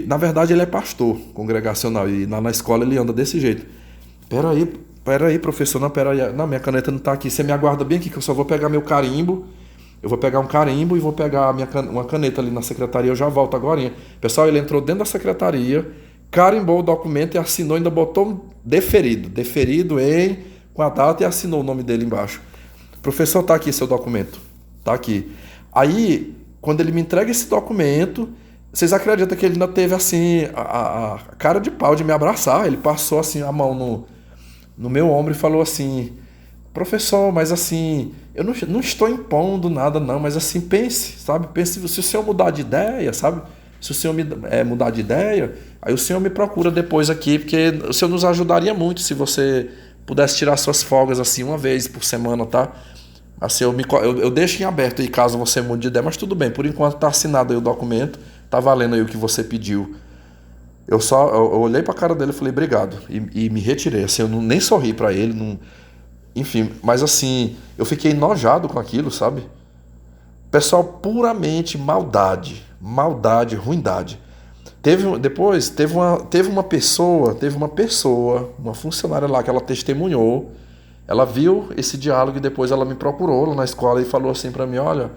na verdade ele é pastor congregacional e na escola ele anda desse jeito. Peraí, professor, não, minha caneta não tá aqui, você me aguarda bem aqui que eu só vou pegar meu carimbo, eu vou pegar um carimbo e vou pegar uma caneta ali na secretaria, eu já volto agorinha. Pessoal, ele entrou dentro da secretaria, carimbou o documento e assinou, ainda botou deferido com a data e assinou o nome dele embaixo. Professor, tá aqui seu documento, tá aqui. Aí, quando ele me entrega esse documento, vocês acreditam que ele ainda teve assim a cara de pau de me abraçar? Ele passou assim a mão no meu ombro e falou assim, professor, mas assim, eu não estou impondo nada não, mas assim, pense, sabe? Pense, se o senhor mudar de ideia, sabe? Se o senhor mudar de ideia, aí o senhor me procura depois aqui, porque o senhor nos ajudaria muito se você pudesse tirar suas folgas assim uma vez por semana, tá? Assim, eu deixo em aberto aí caso você mude de ideia, mas tudo bem, por enquanto tá assinado aí o documento, tá valendo aí o que você pediu. Eu olhei pra cara dele e falei, obrigado, e me retirei, assim, eu nem sorri pra ele, enfim, mas assim, eu fiquei enojado com aquilo, sabe? Pessoal, puramente maldade, ruindade. Teve uma pessoa, uma funcionária lá que ela testemunhou. Ela viu esse diálogo e depois ela me procurou lá na escola e falou assim pra mim, olha,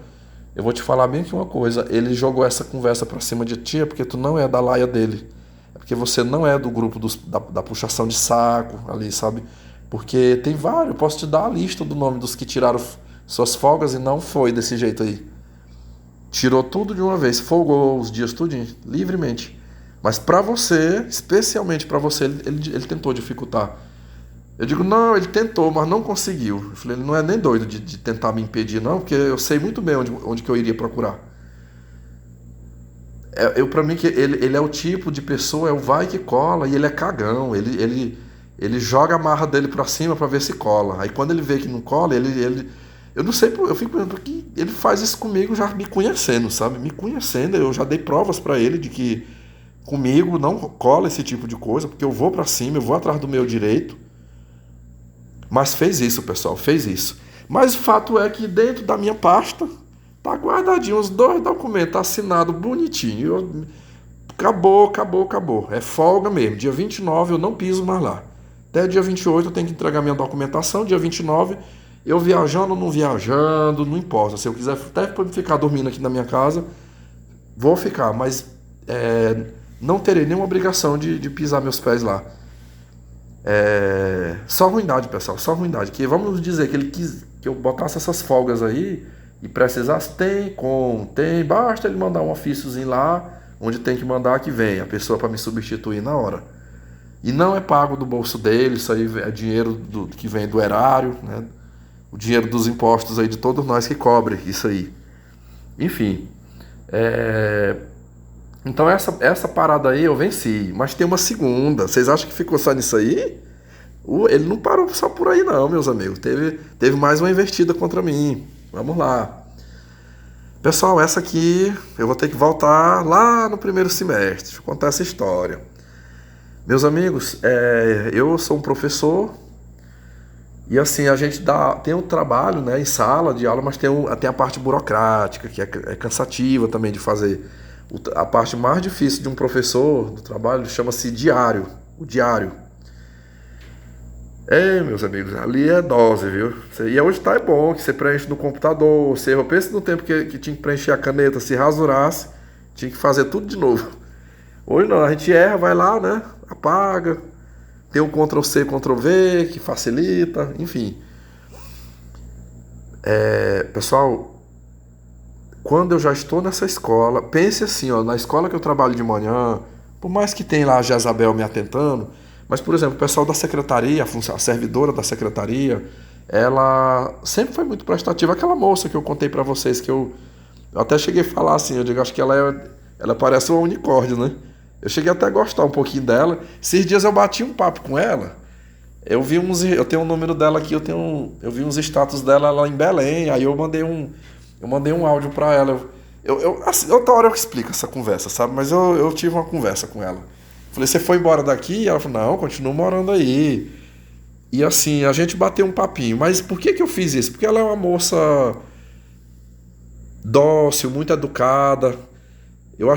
eu vou te falar bem aqui uma coisa, ele jogou essa conversa pra cima de ti porque tu não é da laia dele, é porque você não é do grupo da puxação de saco ali, sabe? Porque tem vários, eu posso te dar a lista do nome dos que tiraram suas folgas e não foi desse jeito aí. Tirou tudo de uma vez, folgou os dias tudinho, livremente. Mas pra você, especialmente pra você, ele tentou dificultar. Eu digo, não, ele tentou, mas não conseguiu. Eu falei, ele não é nem doido de tentar me impedir, não, porque eu sei muito bem onde que eu iria procurar. Pra mim, que ele é o tipo de pessoa, é o vai que cola, e ele é cagão. Ele joga a marra dele pra cima pra ver se cola. Aí quando ele vê que não cola, eu não sei, eu fico pensando, porque ele faz isso comigo já me conhecendo, sabe? Me conhecendo, eu já dei provas pra ele de que comigo não cola esse tipo de coisa, porque eu vou pra cima, eu vou atrás do meu direito. Mas fez isso, pessoal, fez isso. Mas o fato é que dentro da minha pasta tá guardadinho os 2 documentos assinados bonitinho. Acabou, acabou, acabou. É folga mesmo. Dia 29 eu não piso mais lá. Até dia 28 eu tenho que entregar minha documentação. Dia 29 eu viajando ou não viajando, não importa. Se eu quiser até ficar dormindo aqui na minha casa, vou ficar. Mas não terei nenhuma obrigação de pisar meus pés lá. Só ruindade, pessoal. Só ruindade. Que vamos dizer que ele quis que eu botasse essas folgas aí e precisasse. Tem. Basta ele mandar um ofíciozinho lá. Onde tem que mandar que vem a pessoa para me substituir na hora. E não é pago do bolso dele, isso aí é dinheiro que vem do erário, né? O dinheiro dos impostos aí de todos nós que cobre isso aí. Enfim, então essa parada aí eu venci, mas tem uma segunda. Vocês acham que ficou só nisso aí? Ele não parou só por aí não, meus amigos. Teve mais uma investida contra mim. Vamos lá. Pessoal, essa aqui eu vou ter que voltar lá no primeiro semestre. Deixa eu contar essa história. Meus amigos, eu sou um professor e assim, a gente tem um trabalho, né, em sala de aula, mas tem a parte burocrática, que é cansativa também de fazer. A parte mais difícil de um professor do trabalho chama-se diário, o diário. Meus amigos, ali é dose, viu? E hoje é bom que você preenche no computador. Eu penso no tempo que tinha que preencher a caneta, se rasurasse, tinha que fazer tudo de novo. Hoje não, a gente erra, vai lá, né? Apaga. Tem um Ctrl+C, Ctrl+V, que facilita, enfim. Pessoal, quando eu já estou nessa escola, pense assim, ó, na escola que eu trabalho de manhã, por mais que tenha lá a Jezabel me atentando, mas, por exemplo, o pessoal da secretaria, a servidora da secretaria, ela sempre foi muito prestativa. Aquela moça que eu contei pra vocês, que eu até cheguei a falar assim, eu digo, acho que ela parece um unicórnio, né? Eu cheguei até a gostar um pouquinho dela. Esses dias eu bati um papo com ela. Eu tenho um número dela aqui, eu vi uns status dela lá em Belém, aí eu mandei um áudio pra ela. Assim, outra hora eu explico essa conversa, sabe? Mas eu tive uma conversa com ela. Falei, você foi embora daqui? E ela falou, não, continuo morando aí. E assim, a gente bateu um papinho. Mas por que eu fiz isso? Porque ela é uma moça dócil, muito educada. Eu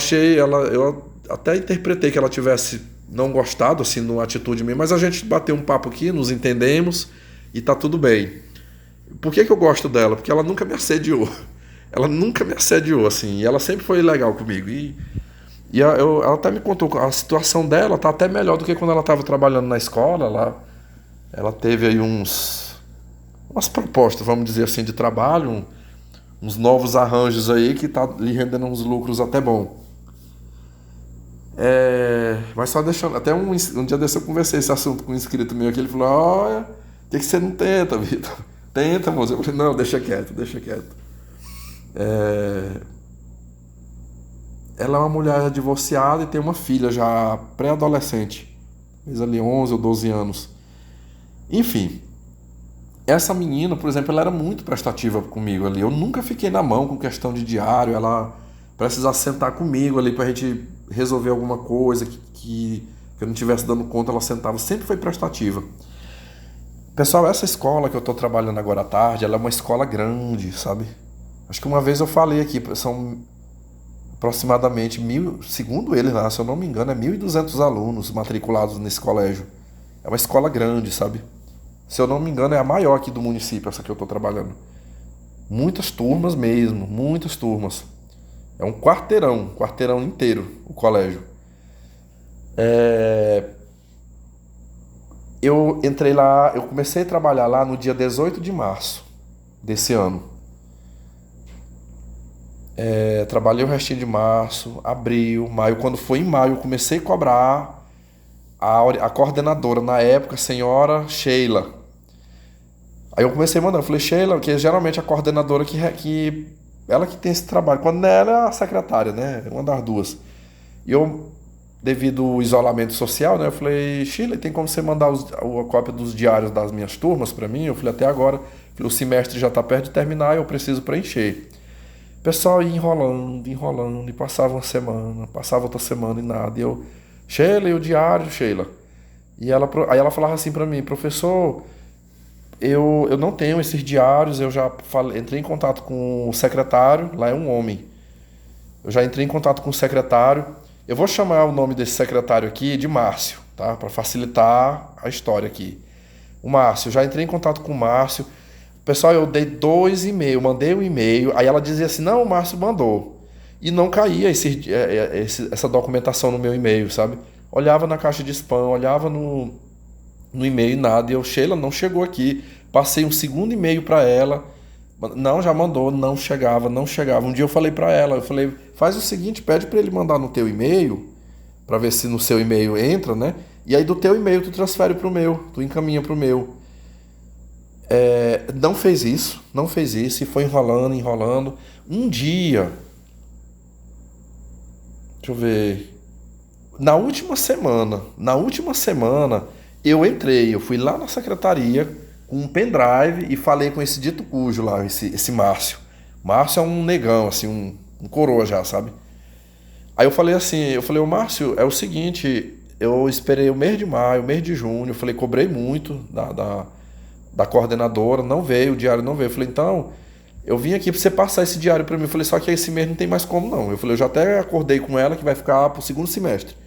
até interpretei que ela tivesse não gostado, assim, numa atitude minha, mas a gente bateu um papo aqui, nos entendemos e tá tudo bem. Por que eu gosto dela? Porque ela nunca me assediou. Ela nunca me assediou, assim, e ela sempre foi legal comigo. Ela até me contou, a situação dela tá até melhor do que quando ela estava trabalhando na escola. Ela teve aí umas propostas, vamos dizer assim, de trabalho, uns novos arranjos aí que tá lhe rendendo uns lucros até bom. Mas só deixando, até um dia desse eu conversei esse assunto com um inscrito meu aqui, ele falou, olha, por que você não tenta, Vitor? Tenta, moça. Eu falei, não, deixa quieto. Ela é uma mulher divorciada e tem uma filha já pré-adolescente, fez ali 11 ou 12 anos. Enfim, essa menina, por exemplo, ela era muito prestativa comigo ali. Eu nunca fiquei na mão com questão de diário, ela precisasse sentar comigo ali pra gente resolver alguma coisa que eu não estivesse dando conta, ela sentava, sempre foi prestativa. Pessoal, essa escola que eu tô trabalhando agora à tarde, ela é uma escola grande, sabe? Acho que uma vez eu falei aqui, são aproximadamente 1.000, segundo eles lá, se eu não me engano, 1.200 alunos matriculados nesse colégio. É uma escola grande, sabe? Se eu não me engano, é a maior aqui do município, essa que eu tô trabalhando. Muitas turmas mesmo, muitas turmas. É um quarteirão inteiro, o colégio. Eu entrei lá, eu comecei a trabalhar lá no dia 18 de março desse ano. Trabalhei o restinho de março, abril, maio. Quando foi em maio, eu comecei a cobrar a coordenadora, na época, a senhora Sheila. Aí eu comecei a mandar, eu falei, Sheila, que geralmente a coordenadora ela que tem esse trabalho. Quando ela é a secretária, né? Uma das duas. E eu, devido ao isolamento social, né? Eu falei, Sheila, tem como você mandar a cópia dos diários das minhas turmas para mim? Eu falei, até agora, o semestre já está perto de terminar e eu preciso preencher. O pessoal ia enrolando, e passava uma semana, passava outra semana e nada. E eu, Sheila, e o diário, Sheila? Aí ela falava assim para mim, professor, eu não tenho esses diários, eu já entrei em contato com o secretário, lá é um homem. Eu já entrei em contato com o secretário, Eu vou chamar o nome desse secretário aqui de Márcio, tá? Para facilitar a história aqui. O Márcio, já entrei em contato com o Márcio. Pessoal, eu dei 2 e-mails, mandei um e-mail, aí ela dizia assim, não, o Márcio mandou. E não caía essa documentação no meu e-mail, sabe? Olhava na caixa de spam, olhava no e-mail, nada. E eu, Sheila, não chegou aqui. Passei um segundo e-mail para ela. Não, já mandou, não chegava, não chegava. Um dia eu falei para ela, eu falei, faz o seguinte, pede para ele mandar no teu e-mail, para ver se no seu e-mail entra, né? E aí do teu e-mail tu transfere pro meu, tu encaminha pro meu. Não fez isso, e foi enrolando, enrolando. Um dia, deixa eu ver, na última semana, eu fui lá na secretaria com um pendrive e falei com esse dito cujo lá, esse Márcio. Márcio é um negão, assim, um coroa já, sabe? Aí eu falei assim, ô Márcio, é o seguinte, eu esperei o mês de maio, o mês de junho, eu falei, cobrei muito da coordenadora, não veio, o diário não veio. Eu falei, então, eu vim aqui pra você passar esse diário pra mim. Eu falei, só que esse mês não tem mais como não. Eu falei, eu já até acordei com ela que vai ficar pro segundo semestre.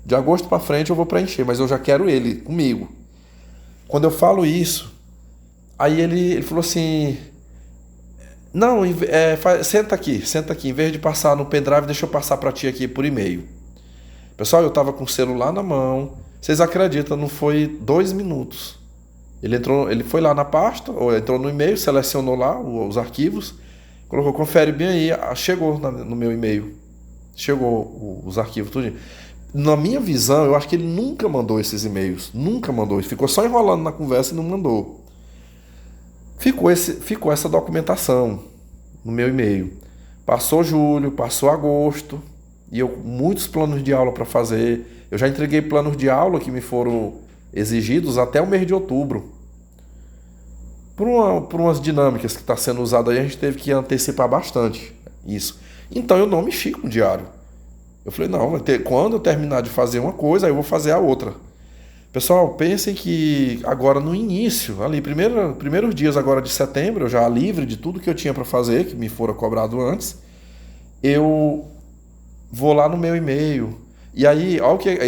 De agosto pra frente eu vou preencher, mas eu já quero ele comigo. Quando eu falo isso, aí ele falou assim, não, senta aqui, em vez de passar no pendrive, deixa eu passar pra ti aqui por e-mail. Pessoal, eu tava com o celular na mão, vocês acreditam, não foi 2 minutos. Ele foi lá na pasta, ou entrou no e-mail, selecionou lá os arquivos, colocou, confere bem aí, chegou no meu e-mail. Chegou os arquivos, tudo. Na minha visão, eu acho que ele nunca mandou esses e-mails. Nunca mandou. Ele ficou só enrolando na conversa e não mandou. Ficou essa documentação no meu e-mail. Passou julho, passou agosto, e eu muitos planos de aula para fazer. Eu já entreguei planos de aula que me foram exigidos até o mês de outubro. Por umas dinâmicas que está sendo usada aí, a gente teve que antecipar bastante isso. Então eu não mexi com o diário. Eu falei, não, quando eu terminar de fazer uma coisa, aí eu vou fazer a outra. Pessoal, pensem que agora no início, ali, primeiros dias agora de setembro, eu já livre de tudo que eu tinha para fazer, que me fora cobrado antes, eu vou lá no meu e-mail. E aí,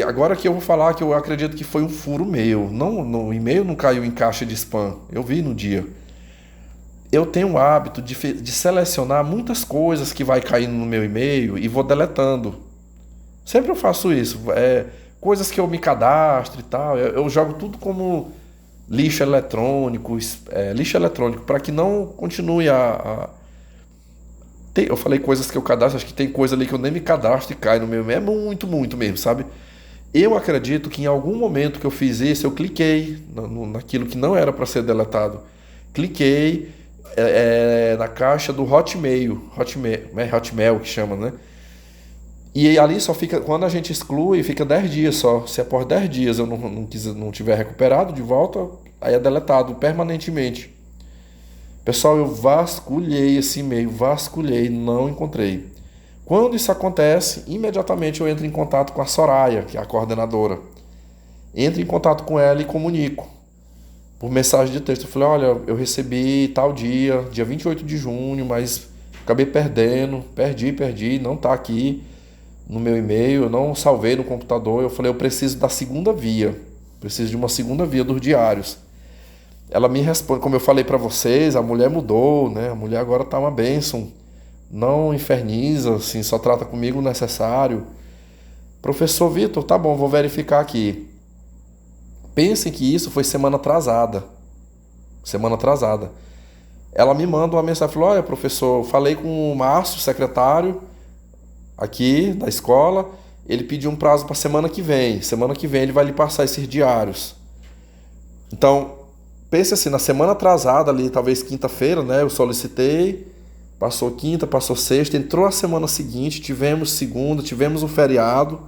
agora que eu vou falar que eu acredito que foi um furo meu. Não, no e-mail não caiu em caixa de spam. Eu vi no dia. Eu tenho o hábito de selecionar muitas coisas que vai caindo no meu e-mail e vou deletando. Sempre eu faço isso. Coisas que eu me cadastro e tal. Eu jogo tudo como lixo eletrônico, para que não continue eu falei coisas que eu cadastro, acho que tem coisa ali que eu nem me cadastro e cai no meu e-mail. É muito, muito mesmo, sabe? Eu acredito que em algum momento que eu fiz isso, eu cliquei naquilo que não era para ser deletado. Cliquei na caixa do Hotmail, Hotmail que chama, né? E ali só fica, quando a gente exclui, fica 10 dias só. Se após 10 dias eu não tiver recuperado de volta, aí é deletado permanentemente. Pessoal, eu vasculhei esse e-mail, não encontrei. Quando isso acontece, imediatamente eu entro em contato com a Soraya, que é a coordenadora. Entro em contato com ela e comunico. Por mensagem de texto. Eu falei, olha, eu recebi tal dia 28 de junho, mas acabei perdi, não está aqui no meu e-mail, eu não salvei no computador. Eu falei, eu preciso da segunda via. Preciso de uma segunda via dos diários. Ela me responde, como eu falei para vocês, a mulher mudou, né? A mulher agora tá uma bênção. Não inferniza, assim, só trata comigo o necessário. Professor Vitor, tá bom, vou verificar aqui. Pensem que isso foi semana atrasada. Ela me manda uma mensagem, falou, olha, professor, eu falei com o Márcio, secretário aqui da escola, ele pediu um prazo para semana que vem. Semana que vem ele vai lhe passar esses diários. Então, pense assim, na semana atrasada ali, talvez quinta-feira, né? Eu solicitei, passou quinta, passou sexta, entrou a semana seguinte, tivemos segunda, tivemos um feriado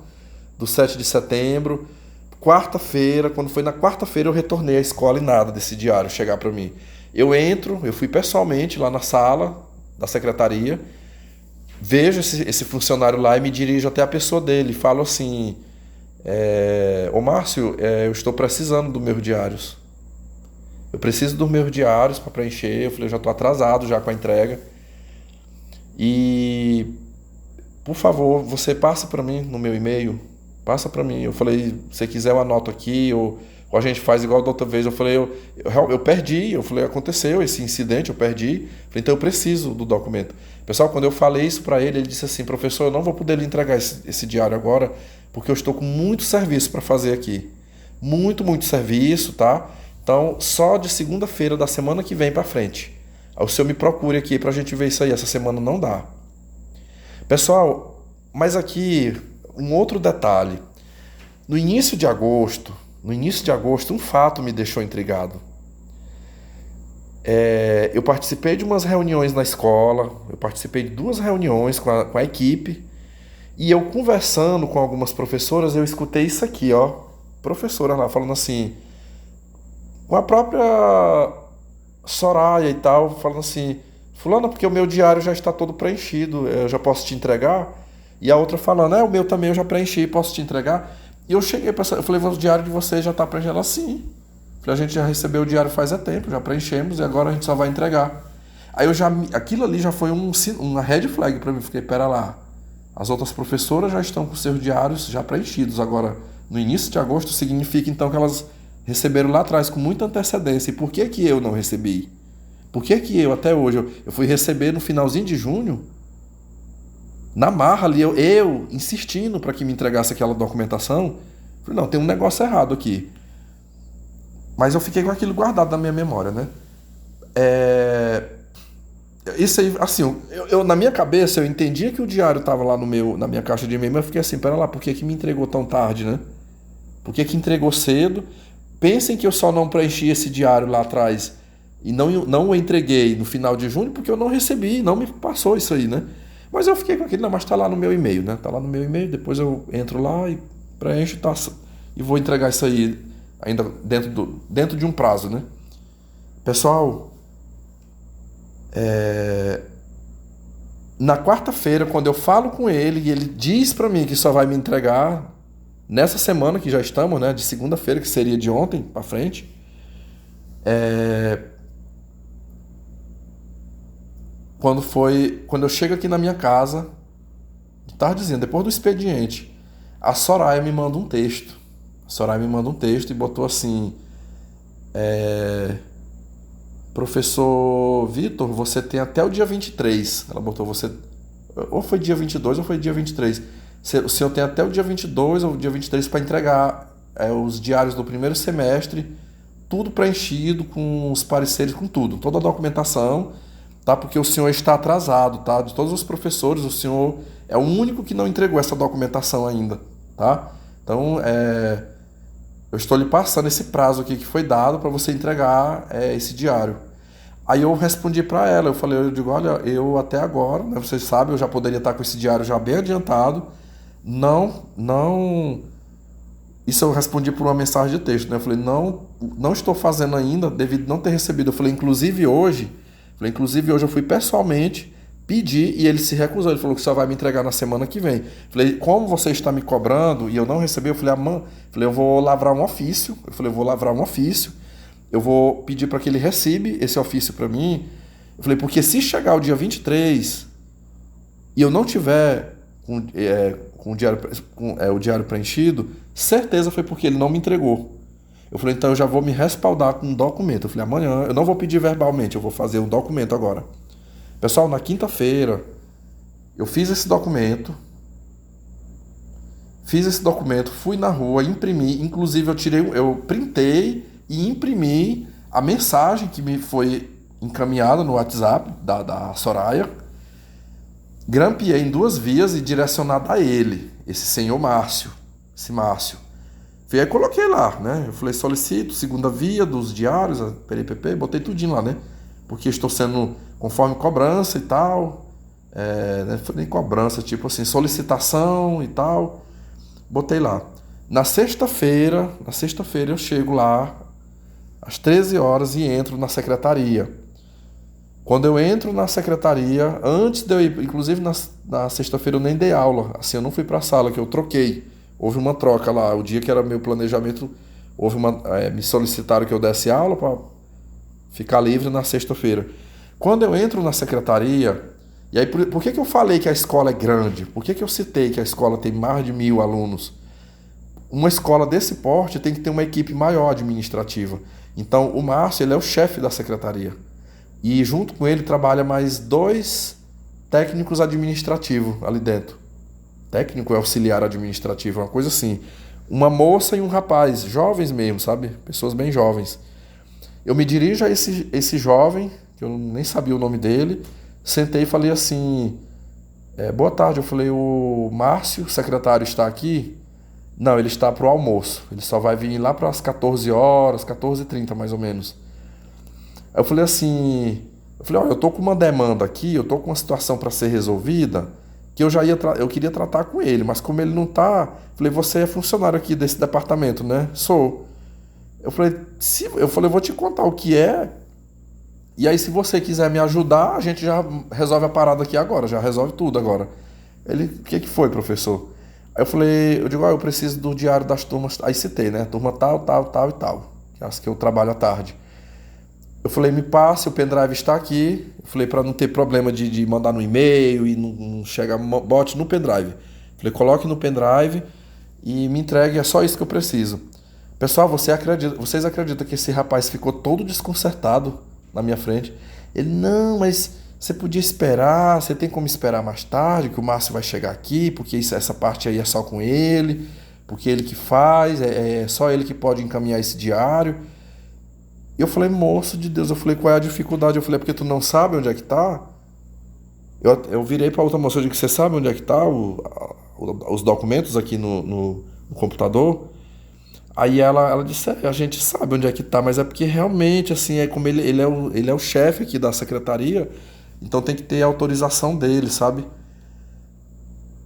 do 7 de setembro. Quarta-feira, quando foi na quarta-feira eu retornei à escola e nada desse diário chegar para mim. Eu fui pessoalmente lá na sala da secretaria, vejo esse funcionário lá e me dirijo até a pessoa dele, falo assim, ô Márcio, eu estou precisando dos meus diários. Eu preciso dos meus diários para preencher. Eu falei, eu já estou atrasado já com a entrega. E por favor, você passa para mim no meu e-mail, passa para mim. Eu falei, se você quiser eu anoto aqui, ou a gente faz igual da outra vez. Eu falei, eu perdi, eu falei, aconteceu esse incidente, eu perdi, falei, então eu preciso do documento. Pessoal, quando eu falei isso para ele, ele disse assim, professor, eu não vou poder lhe entregar esse diário agora, porque eu estou com muito serviço para fazer aqui. Muito serviço, tá? Então, só de segunda-feira da semana que vem para frente. Aí o senhor me procure aqui pra gente ver isso aí, essa semana não dá. Pessoal, mas aqui um outro detalhe. No início de agosto, um fato me deixou intrigado. Eu participei de umas reuniões na escola, eu participei de 2 reuniões com a equipe, e eu conversando com algumas professoras, eu escutei isso aqui, ó. Professora lá falando assim, com a própria Soraya e tal, falando assim, fulana, porque o meu diário já está todo preenchido, eu já posso te entregar? E a outra falando, o meu também eu já preenchi, posso te entregar? E eu cheguei para essa, eu falei, o diário de vocês já está preenchido? Ela, sim. Falei, a gente já recebeu o diário faz tempo, já preenchemos e agora a gente só vai entregar. Aí aquilo ali já foi uma red flag para mim, fiquei, pera lá, as outras professoras já estão com seus diários já preenchidos, agora no início de agosto significa então que elas receberam lá atrás com muita antecedência. E por que que eu não recebi? Por que que eu, até hoje, eu fui receber no finalzinho de junho, na marra ali, eu insistindo para que me entregasse aquela documentação? Falei, não, tem um negócio errado aqui. Mas eu fiquei com aquilo guardado na minha memória, né? Isso aí, assim, na minha cabeça, eu entendia que o diário estava lá na minha caixa de e-mail, mas eu fiquei assim, pera lá, por que que me entregou tão tarde, né? Por que que entregou cedo? Pensem que eu só não preenchi esse diário lá atrás e não o entreguei no final de junho porque eu não recebi, não me passou isso aí, né? Mas eu fiquei com aquilo, não, mas tá lá no meu e-mail, né? Tá lá no meu e-mail, depois eu entro lá e preencho e vou entregar isso aí ainda dentro de um prazo, né? Pessoal, na quarta-feira, quando eu falo com ele e ele diz pra mim que só vai me entregar nessa semana que já estamos, né, de segunda-feira, que seria de ontem para frente, quando eu chego aqui na minha casa, de tardezinha, depois do expediente, a Soraya me manda um texto. A Soraya me manda um texto e botou assim, professor Vitor, você tem até o dia 23. Ela botou você, ou foi dia 22 ou foi dia 23. O senhor tem até o dia 22 ou o dia 23 para entregar os diários do primeiro semestre, tudo preenchido, com os pareceres, com tudo, toda a documentação, tá? Porque o senhor está atrasado, tá? De todos os professores, o senhor é o único que não entregou essa documentação ainda, tá? Então, eu estou lhe passando esse prazo aqui que foi dado para você entregar esse diário. Aí eu respondi para ela, eu digo, olha, eu até agora, né, vocês sabem, eu já poderia estar com esse diário já bem adiantado. Não. Isso eu respondi por uma mensagem de texto, né? Eu falei, não estou fazendo ainda, devido não ter recebido. Eu falei, inclusive hoje eu fui pessoalmente pedir e ele se recusou. Ele falou que só vai me entregar na semana que vem. Eu falei, como você está me cobrando e eu não recebi, eu falei, eu vou lavrar um ofício. Eu vou pedir para que ele receba esse ofício para mim. Eu falei, porque se chegar o dia 23 e eu não tiver com o diário preenchido, certeza foi porque ele não me entregou. Eu falei, então eu já vou me respaldar com um documento. Eu falei, amanhã eu não vou pedir verbalmente, eu vou fazer um documento agora. Pessoal, na quinta-feira eu fiz esse documento, fui na rua, imprimi, inclusive eu printei e imprimi a mensagem que me foi encaminhada no WhatsApp da Soraya, grampeei em 2 vias e direcionado a ele, esse senhor Márcio, E aí coloquei lá, né? Eu falei, solicito segunda via dos diários, a PRPP, botei tudinho lá, né? Porque estou sendo conforme cobrança e tal, não foi nem cobrança, tipo assim, solicitação e tal, botei lá. Na sexta-feira eu chego lá às 13 horas e entro na secretaria. Quando eu entro na secretaria, antes de eu ir, inclusive na sexta-feira eu nem dei aula, assim, eu não fui para a sala, que eu troquei. Houve uma troca lá, o dia que era meu planejamento, me solicitaram que eu desse aula para ficar livre na sexta-feira. Quando eu entro na secretaria, E aí, por que que eu falei que a escola é grande? Por que que eu citei que a escola tem mais de 1.000 alunos? Uma escola desse porte tem que ter uma equipe maior administrativa. Então, o Márcio, ele é o chefe da secretaria. E junto com ele trabalha mais 2 técnicos administrativos ali dentro. Técnico e auxiliar administrativo, uma coisa assim. Uma moça e um rapaz, jovens mesmo, sabe? Pessoas bem jovens. Eu me dirijo a esse jovem, que eu nem sabia o nome dele, sentei e falei assim, boa tarde, eu falei, o Márcio, secretário, está aqui? Não, ele está para o almoço, ele só vai vir lá para as 14 horas, 14h30 mais ou menos. Aí eu falei assim, olha, eu tô com uma demanda aqui, eu tô com uma situação para ser resolvida, que eu queria tratar com ele, mas como ele não tá, falei, você é funcionário aqui desse departamento, né? Sou. Eu falei, vou te contar o que é, e aí se você quiser me ajudar, a gente já resolve a parada aqui agora, já resolve tudo agora. Ele, o que foi, professor? Aí eu digo, eu preciso do diário das turmas, aí citei, né? Turma tal, tal, tal e tal, que é as que eu trabalho à tarde. Eu falei, me passe, o pendrive está aqui. Eu falei, para não ter problema de mandar no e-mail e não chegar, bote no pendrive. Eu falei, coloque no pendrive e me entregue, é só isso que eu preciso. Pessoal, vocês acreditam que esse rapaz ficou todo desconcertado na minha frente? Ele, não, mas você podia esperar, você tem como esperar mais tarde, que o Márcio vai chegar aqui, porque essa parte aí é só com ele, porque ele que faz, é só ele que pode encaminhar esse diário. E eu falei, moço de Deus, eu falei, qual é a dificuldade? Eu falei, porque tu não sabe onde é que tá? Eu virei pra outra moça, eu disse, você sabe onde é que tá os documentos aqui no computador? Aí ela disse, a gente sabe onde é que tá, mas é porque realmente, assim, é como ele é o chefe aqui da secretaria, então tem que ter a autorização dele, sabe?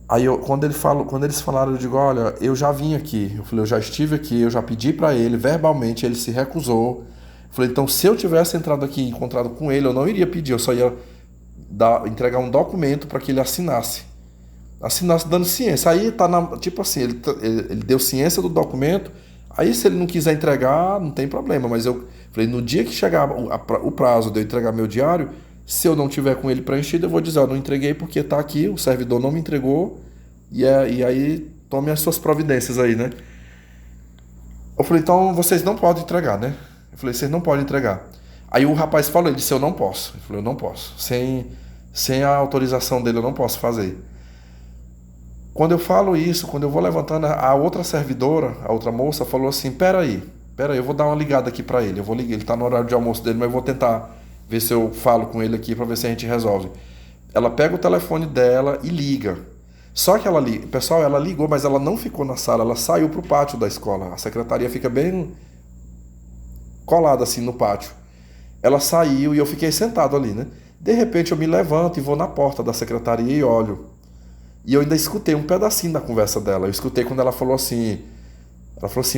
Aí quando eles falaram, eu digo, olha, eu já vim aqui, eu falei, eu já estive aqui, eu já pedi pra ele, verbalmente, ele se recusou. Eu falei, então se eu tivesse entrado aqui e encontrado com ele, eu não iria pedir, eu só ia entregar um documento para que ele assinasse dando ciência. Aí tá tipo assim, ele deu ciência do documento, aí se ele não quiser entregar, não tem problema, mas eu falei, no dia que chegar o prazo de eu entregar meu diário, se eu não tiver com ele preenchido, eu vou dizer, eu não entreguei porque tá aqui, o servidor não me entregou, e aí tome as suas providências aí, né? Eu falei, então vocês não podem entregar, né? Eu falei, vocês não podem entregar. Aí o rapaz falou, ele disse, eu não posso. Ele falou, eu não posso. Sem a autorização dele, eu não posso fazer. Quando eu falo isso, quando eu vou levantando, a outra servidora, a outra moça, falou assim, peraí, eu vou dar uma ligada aqui pra ele. Eu vou ligar, ele tá no horário de almoço dele, mas eu vou tentar ver se eu falo com ele aqui pra ver se a gente resolve. Ela pega o telefone dela e liga. Só que pessoal, ela ligou, mas ela não ficou na sala, ela saiu pro pátio da escola. A secretaria fica bem colada assim no pátio. Ela saiu e eu fiquei sentado ali, né? De repente eu me levanto e vou na porta da secretaria e olho. E eu ainda escutei um pedacinho da conversa dela. Eu escutei quando ela falou assim,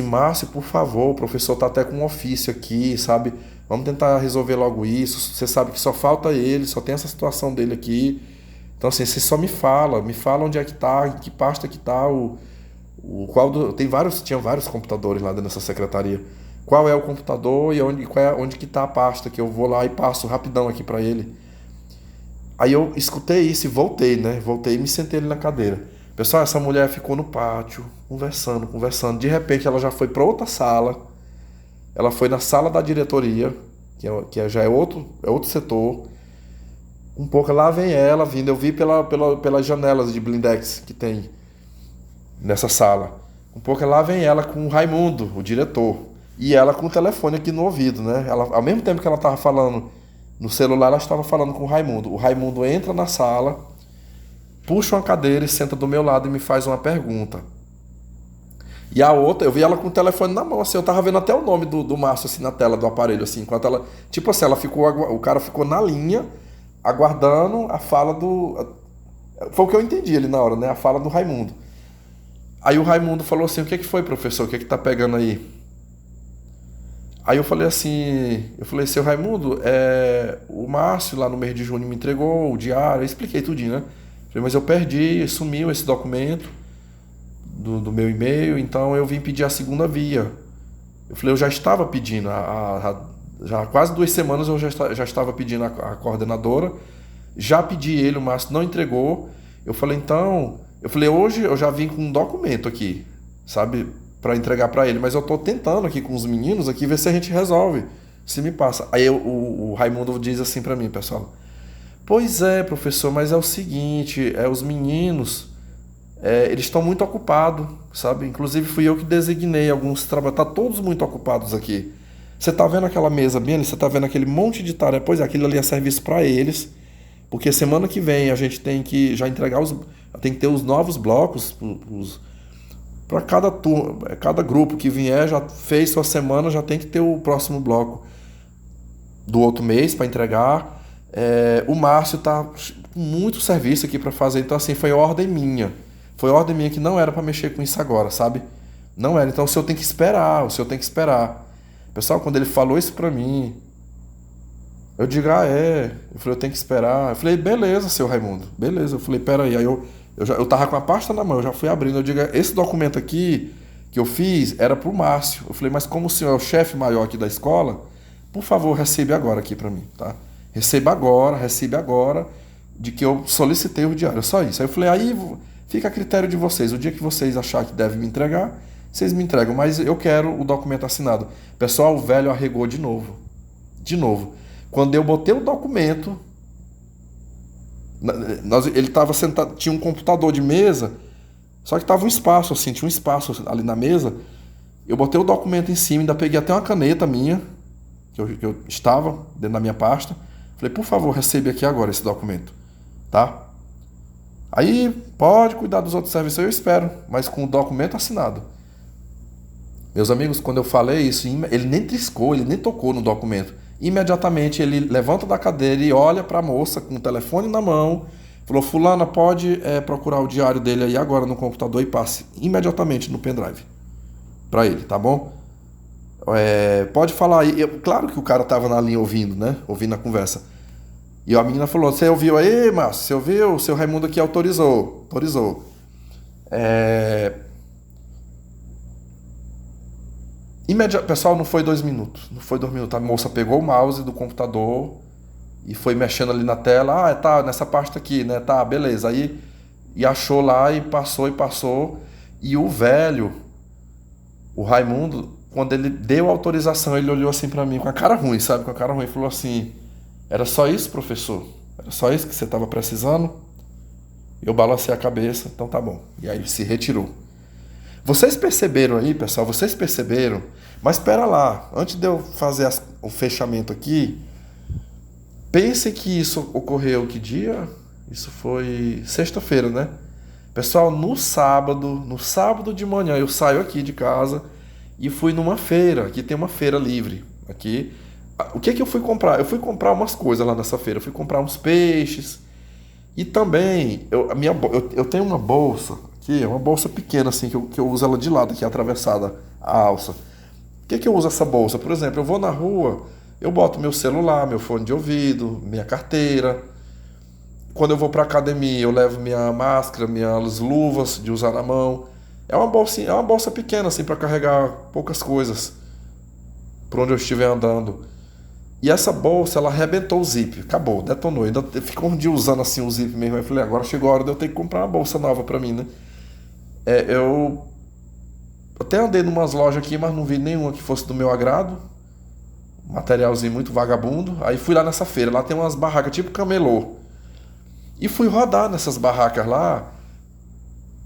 Márcio, por favor, o professor tá até com um ofício aqui, sabe? Vamos tentar resolver logo isso. Você sabe que só falta ele, só tem essa situação dele aqui. Então assim, você só me fala onde é que tá, em que pasta que tá tinha vários computadores lá dentro dessa secretaria. Qual é o computador e onde que tá a pasta, que eu vou lá e passo rapidão aqui para ele. Aí eu escutei isso e voltei, né? Voltei e me sentei ali na cadeira. Pessoal, essa mulher ficou no pátio, conversando. De repente ela já foi para outra sala. Ela foi na sala da diretoria, já é outro setor. Um pouco lá vem ela vindo. Eu vi pelas janelas de blindex que tem nessa sala. Um pouco lá vem ela com o Raimundo, o diretor. E ela com o telefone aqui no ouvido, né? Ao mesmo tempo que ela estava falando no celular, ela estava falando com o Raimundo. O Raimundo entra na sala, puxa uma cadeira e senta do meu lado e me faz uma pergunta. E a outra, eu vi ela com o telefone na mão, assim, eu tava vendo até o nome do Márcio, assim, na tela do aparelho, assim, enquanto ela... Tipo assim, o cara ficou na linha, aguardando a fala Foi o que eu entendi ali na hora, né? A fala do Raimundo. Aí o Raimundo falou assim, o que foi, professor? O que tá pegando aí? Aí eu falei assim, seu Raimundo, o Márcio lá no mês de junho me entregou o diário, eu expliquei tudinho, né? Falei, mas eu perdi, sumiu esse documento do meu e-mail, então eu vim pedir a segunda via. Eu falei, eu já estava pedindo, já há quase 2 semanas eu já estava pedindo a coordenadora, Já pedi ele, o Márcio não entregou. Eu falei, hoje eu já vim com um documento aqui, sabe, para entregar para ele, mas eu tô tentando aqui com os meninos aqui ver se a gente resolve, se me passa. Aí o Raimundo diz assim para mim, pessoal: pois é, professor, mas é o seguinte, os meninos, eles estão muito ocupados, sabe? Inclusive fui eu que designei alguns trabalhos, tá todos muito ocupados aqui. Você tá vendo aquela mesa bem ali? Você tá vendo aquele monte de tarefa? Pois é, aquilo ali é serviço para eles, porque semana que vem a gente tem que já entregar tem que ter os novos blocos para cada turma, cada grupo que vier já fez sua semana, já tem que ter o próximo bloco do outro mês para entregar. O Márcio tá com muito serviço aqui para fazer, então assim, foi ordem minha. Foi ordem minha que não era para mexer com isso agora, sabe? Não era. Então o senhor tem que esperar, Pessoal, quando ele falou isso para mim, eu digo, eu falei, eu tenho que esperar. Eu falei, beleza, seu Raimundo, beleza. Eu falei, peraí, aí eu tava com a pasta na mão, eu já fui abrindo, eu digo, esse documento aqui que eu fiz era pro Márcio. Eu falei, mas como o senhor é o chefe maior aqui da escola, por favor, recebe agora aqui para mim, tá? Recebe agora, de que eu solicitei o diário, só isso. Aí eu falei, aí fica a critério de vocês, o dia que vocês acharem que devem me entregar, vocês me entregam, mas eu quero o documento assinado. Pessoal, o velho arregou de novo. Quando eu botei o documento, ele estava sentado, tinha um computador de mesa, só que tava um espaço assim, tinha um espaço ali na mesa. Eu botei o documento em cima, ainda peguei até uma caneta minha, que eu estava dentro da minha pasta. Falei, por favor, recebe aqui agora esse documento, tá? Aí, pode cuidar dos outros serviços, eu espero, mas com o documento assinado. Meus amigos, quando eu falei isso, ele nem triscou, ele nem tocou no documento. Imediatamente ele levanta da cadeira e olha para a moça com o telefone na mão. Falou, fulana, pode procurar o diário dele aí agora no computador e passe imediatamente no pendrive para ele, tá bom? Pode falar aí. Claro que o cara tava na linha ouvindo, né? Ouvindo a conversa. E a menina falou, você ouviu aí, Márcio? Você ouviu? O seu Raimundo aqui autorizou. Pessoal, não foi 2 minutos. A moça pegou o mouse do computador e foi mexendo ali na tela. Tá, nessa pasta aqui, né? Tá, beleza. Aí e achou lá e passou. E o velho, o Raimundo, quando ele deu a autorização, ele olhou assim pra mim com a cara ruim, sabe? Com a cara ruim, e falou assim, era só isso, professor? Era só isso que você estava precisando? Eu balancei a cabeça, então tá bom. E aí se retirou. Vocês perceberam aí, pessoal? Mas espera lá, antes de eu fazer o fechamento aqui, pensem que isso ocorreu que dia? Isso foi sexta-feira, né? Pessoal, no sábado de manhã, eu saio aqui de casa e fui numa feira. Aqui tem uma feira livre. Aqui. O que eu fui comprar? Eu fui comprar umas coisas lá nessa feira. Eu fui comprar uns peixes. E também, eu tenho uma bolsa aqui, uma bolsa pequena assim, que eu uso ela de lado, aqui atravessada a alça. O que eu uso essa bolsa? Por exemplo, eu vou na rua, eu boto meu celular, meu fone de ouvido, minha carteira. Quando eu vou para academia, eu levo minha máscara, minhas luvas de usar na mão. É uma bolsa pequena assim para carregar poucas coisas por onde eu estiver andando. E essa bolsa, ela arrebentou o zip, acabou, detonou. Ainda ficou um dia usando assim o zip mesmo. Eu falei, agora chegou a hora de eu ter que comprar uma bolsa nova para mim, né? Eu até andei em umas lojas aqui, mas não vi nenhuma que fosse do meu agrado. Materialzinho muito vagabundo. Aí fui lá nessa feira, lá tem umas barracas tipo camelô. E fui rodar nessas barracas lá.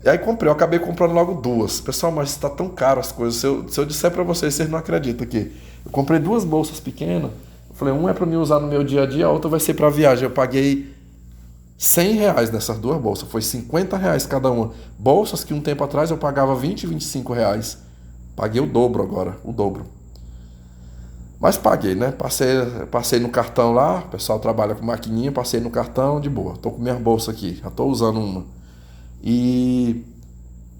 E aí eu acabei comprando logo 2. Pessoal, mas está tão caro as coisas. Se eu disser para vocês não acreditam aqui. Eu comprei 2 bolsas pequenas. Eu falei, uma é para mim usar no meu dia a dia, a outra vai ser para viagem. Eu paguei R$100 nessas 2 bolsas. Foi R$50 cada uma. Bolsas que um tempo atrás eu pagava R$20, R$25. Paguei o dobro agora, o dobro. Mas paguei, né? Passei no cartão lá, o pessoal trabalha com maquininha, passei no cartão, de boa. Tô com minha bolsa aqui, já tô usando uma. E,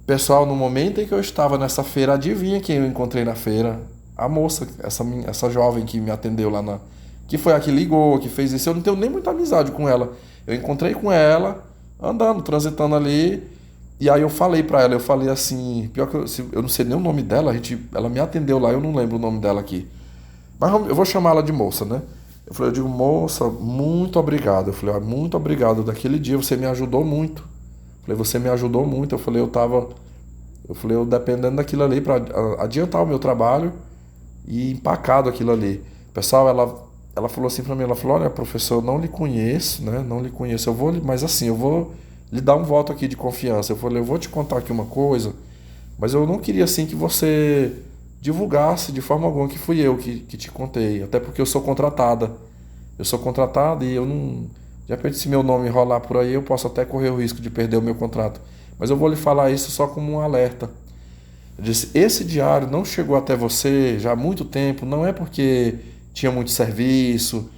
pessoal, no momento em que eu estava nessa feira, adivinha quem eu encontrei na feira? A moça, essa jovem que me atendeu lá que foi a que ligou, que fez isso. Eu não tenho nem muita amizade com ela. Eu encontrei com ela, andando, transitando ali. E aí eu falei pra ela, assim, pior que eu não sei nem o nome dela, ela me atendeu lá, eu não lembro o nome dela aqui. Mas eu vou chamar ela de moça, né? Eu falei, eu digo, moça, muito obrigado. Eu falei, muito obrigado. Daquele dia você me ajudou muito. Eu falei, você me ajudou muito. Eu falei, eu dependendo daquilo ali para adiantar o meu trabalho e empacado aquilo ali. Pessoal, ela falou assim para mim, ela falou, olha, professor, eu não lhe conheço, né? Não lhe conheço. Mas assim, eu vou lhe dar um voto aqui de confiança. Eu falei, eu vou te contar aqui uma coisa, mas eu não queria assim que você divulgasse de forma alguma que fui eu que te contei, até porque eu sou contratada. Eu sou contratada e eu não. De repente, se meu nome rolar por aí, eu posso até correr o risco de perder o meu contrato. Mas eu vou lhe falar isso só como um alerta. Eu disse: esse diário não chegou até você já há muito tempo, não é porque tinha muito serviço,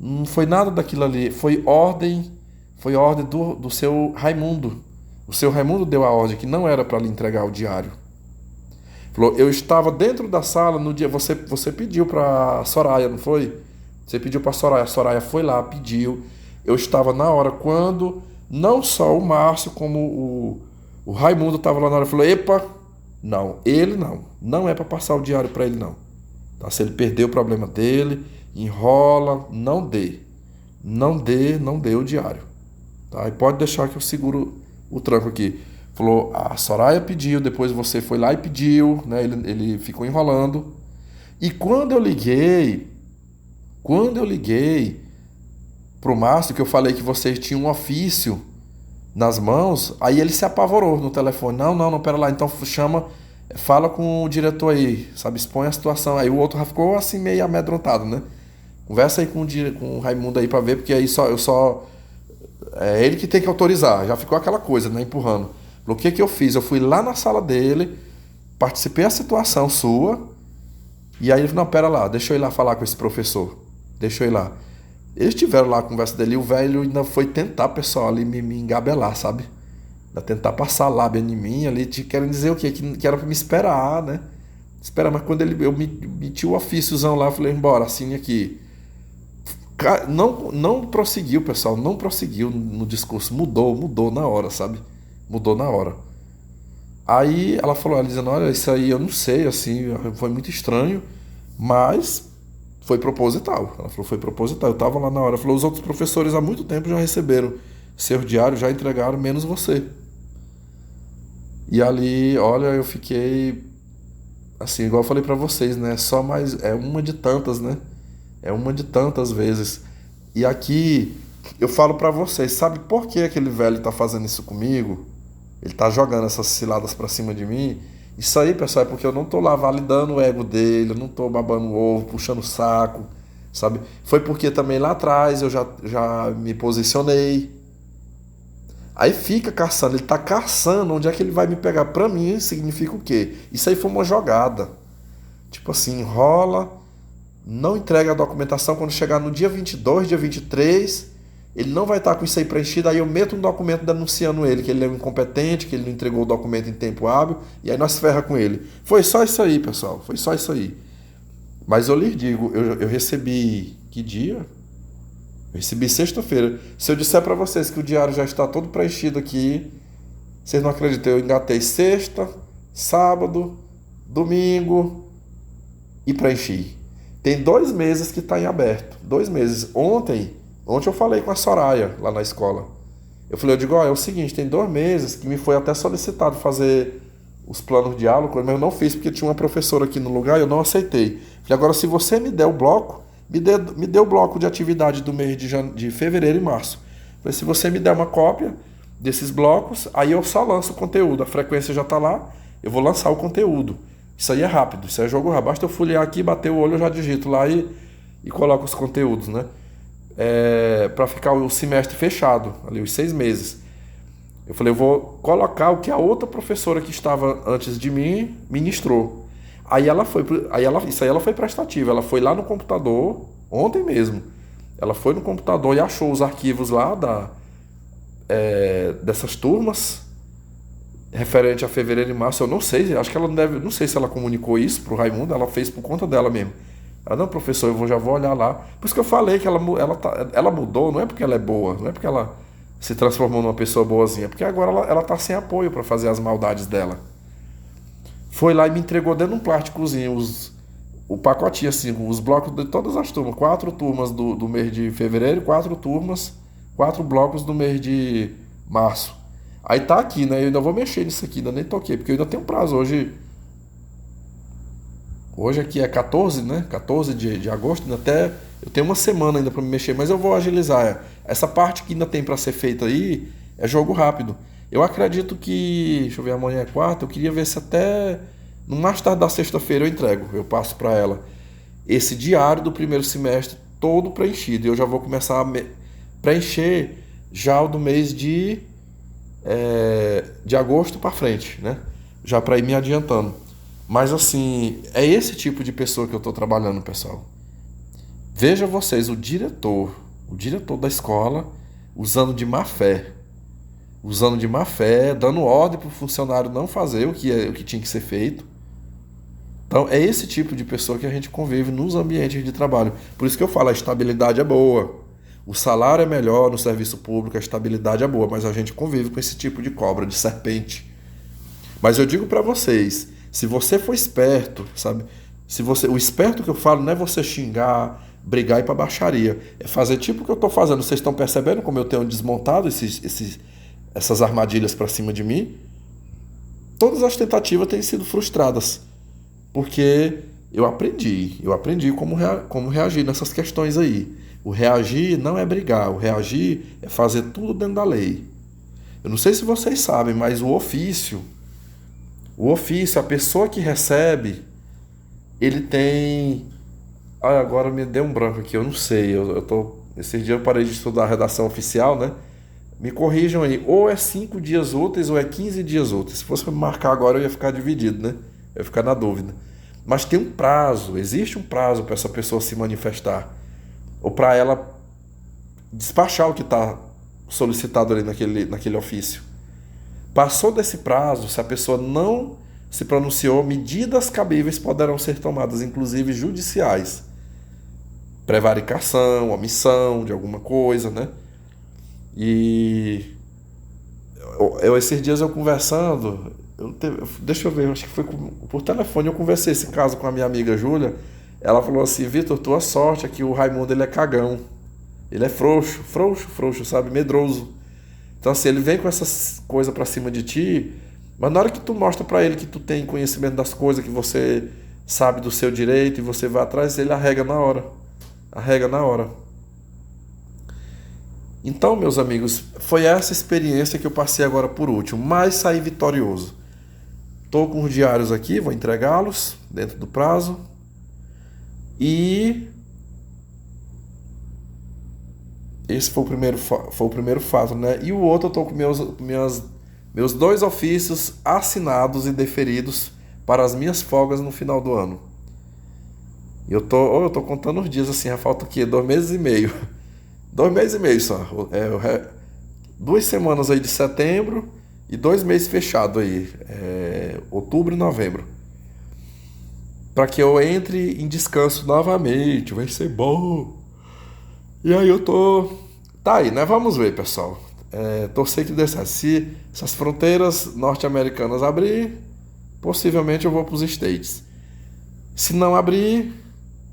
não foi nada daquilo ali, foi ordem do seu Raimundo. O seu Raimundo deu a ordem que não era para lhe entregar o diário. Falou, eu estava dentro da sala no dia. Você pediu para Soraya, não foi? Você pediu para a Soraya foi lá, pediu. Eu estava na hora quando não só o Márcio, como o Raimundo estava lá na hora. Falou, epa, não, ele não. Não é para passar o diário para ele, não. Tá? Se ele perdeu o problema dele, enrola, não dê. Não dê o diário. Tá? E pode deixar que eu seguro o tranco aqui. Falou, a Soraya pediu, depois você foi lá e pediu, né? Ele ficou enrolando. E quando eu liguei pro Márcio, que eu falei que vocês tinham um ofício nas mãos, aí ele se apavorou no telefone. Não, pera lá, então fala com o diretor aí, sabe? Expõe a situação. Aí o outro já ficou assim meio amedrontado, né? Conversa aí com o Raimundo aí pra ver, porque aí é ele que tem que autorizar. Já ficou aquela coisa, né? Empurrando. O que eu fiz? Eu fui lá na sala dele, participei da situação sua, e aí ele falou, não, pera lá, deixa eu ir lá falar com esse professor. Deixa eu ir lá. Eles tiveram lá a conversa dele, e o velho ainda foi tentar, pessoal, ali me engabelar, sabe? Ainda tentar passar a lábia em mim ali, querendo dizer o quê? Que era pra me esperar, né? Esperar, mas quando eu meti o ofíciozão lá, eu falei, embora, assine aqui. Não prosseguiu, pessoal, não prosseguiu no discurso, mudou na hora, sabe? Mudou na hora. Aí ela falou, ela dizendo, olha, isso aí eu não sei, assim, foi muito estranho, mas foi proposital. Ela falou, foi proposital. Eu tava lá na hora. Ela falou, os outros professores há muito tempo já receberam seu diário, já entregaram, menos você. E ali, olha, eu fiquei, assim, igual eu falei pra vocês, né? É uma de tantas, né? É uma de tantas vezes. E aqui, eu falo pra vocês, sabe por que aquele velho tá fazendo isso comigo? Ele tá jogando essas ciladas pra cima de mim. Isso aí, pessoal, é porque eu não tô lá validando o ego dele, eu não tô babando o ovo, puxando o saco, sabe? Foi porque também lá atrás eu já me posicionei. Aí fica caçando, ele tá caçando onde é que ele vai me pegar. Pra mim significa o quê? Isso aí foi uma jogada. Tipo assim, enrola, não entrega a documentação. Quando chegar no dia 22, dia 23, ele não vai estar com isso aí preenchido. Aí eu meto um documento denunciando ele, que ele é um incompetente, que ele não entregou o documento em tempo hábil. E aí nós ferra com ele. Foi só isso aí, pessoal. Foi só isso aí. Mas eu lhes digo, eu recebi... Que dia? Eu recebi sexta-feira. Se eu disser para vocês que o diário já está todo preenchido aqui, vocês não acreditam. Eu engatei sexta, sábado, domingo e preenchi. Tem 2 meses que está em aberto. 2 meses. Ontem eu falei com a Soraya lá na escola. Eu digo, é o seguinte, tem 2 meses que me foi até solicitado fazer os planos de aula, mas eu não fiz porque tinha uma professora aqui no lugar e eu não aceitei. Falei, agora se você me der o bloco, me dê o bloco de atividade do mês de fevereiro e março. Falei, se você me der uma cópia desses blocos, aí eu só lanço o conteúdo. A frequência já está lá, eu vou lançar o conteúdo. Isso aí é rápido, isso aí é jogo rápido. Basta eu folhear aqui, bater o olho, eu já digito lá e coloco os conteúdos, né? Para ficar o semestre fechado, ali os 6 meses. Eu falei, eu vou colocar o que a outra professora que estava antes de mim ministrou. Isso aí ela foi prestativa. Ela foi lá no computador, ontem mesmo. Ela foi no computador e achou os arquivos lá dessas turmas, referente a fevereiro e março. Eu não sei, acho que ela não sei se ela comunicou isso pro Raimundo, ela fez por conta dela mesmo. Ela, não, professor, já vou olhar lá. Por isso que eu falei que ela mudou, não é porque ela é boa, não é porque ela se transformou numa pessoa boazinha, porque agora ela tá sem apoio para fazer as maldades dela. Foi lá e me entregou dentro de um plásticozinho o pacotinho assim, com os blocos de todas as turmas, 4 turmas do mês de fevereiro, 4 turmas, 4 blocos do mês de março. Aí tá aqui, né? Eu ainda vou mexer nisso aqui, ainda nem toquei, porque eu ainda tenho prazo. Hoje aqui é 14, né? 14 de agosto, ainda até eu tenho uma semana ainda para me mexer, mas eu vou agilizar. Essa parte que ainda tem para ser feita aí é jogo rápido. Eu acredito que, deixa eu ver, amanhã é quarta, eu queria ver se até no mais tarde da sexta-feira eu entrego, eu passo para ela esse diário do primeiro semestre todo preenchido. E eu já vou começar a preencher já o do mês de agosto para frente, né? Já para ir me adiantando. Mas assim, é esse tipo de pessoa que eu estou trabalhando, pessoal. Veja vocês, o diretor da escola usando de má fé, dando ordem para o funcionário não fazer o que tinha que ser feito. Então, é esse tipo de pessoa que a gente convive nos ambientes de trabalho. Por isso que eu falo, a estabilidade é boa. O salário é melhor no serviço público, a estabilidade é boa, mas a gente convive com esse tipo de cobra, de serpente. Mas eu digo para vocês, se você for esperto, sabe? O esperto que eu falo não é você xingar, brigar e ir para baixaria. É fazer tipo o que eu estou fazendo. Vocês estão percebendo como eu tenho desmontado essas armadilhas para cima de mim? Todas as tentativas têm sido frustradas, porque eu aprendi como reagir nessas questões aí. O reagir não é brigar, o reagir é fazer tudo dentro da lei. Eu não sei se vocês sabem, mas a pessoa que recebe, ele tem... Ah, agora me deu um branco aqui, eu não sei, esses dias eu parei de estudar a redação oficial, né? Me corrijam aí, ou é 5 dias úteis ou é 15 dias úteis. Se fosse para me marcar agora eu ia ficar dividido, né? Eu ia ficar na dúvida. Mas tem um prazo, existe um prazo para essa pessoa se manifestar, ou para ela despachar o que está solicitado ali naquele ofício. Passou desse prazo, se a pessoa não se pronunciou, medidas cabíveis poderão ser tomadas, inclusive judiciais. Prevaricação, omissão de alguma coisa, né? E esses dias eu conversando, deixa eu ver, acho que foi por telefone, eu conversei esse caso com a minha amiga Júlia. Ela falou assim: Vitor, tua sorte é que o Raimundo ele é cagão, ele é frouxo, sabe, medroso. Então assim, ele vem com essas coisas pra cima de ti, mas na hora que tu mostra pra ele que tu tem conhecimento das coisas, que você sabe do seu direito e você vai atrás, ele arrega na hora. Então, meus amigos, foi essa experiência que eu passei agora por último, mas saí vitorioso. Estou com os diários aqui, vou entregá-los dentro do prazo. E esse foi o primeiro fato, né? E o outro, eu estou com meus 2 ofícios assinados e deferidos para as minhas folgas no final do ano. E eu tô contando os dias assim, já falta o quê? 2 meses e meio. 2 meses e meio só. 2 semanas aí de setembro e 2 meses fechado aí. Outubro e novembro. Para que eu entre em descanso novamente. Vai ser bom. E aí eu tô... Tá aí, né? Vamos ver, pessoal. Torcer que dê certo. Se essas fronteiras norte-americanas abrir, possivelmente eu vou para os States. Se não abrir,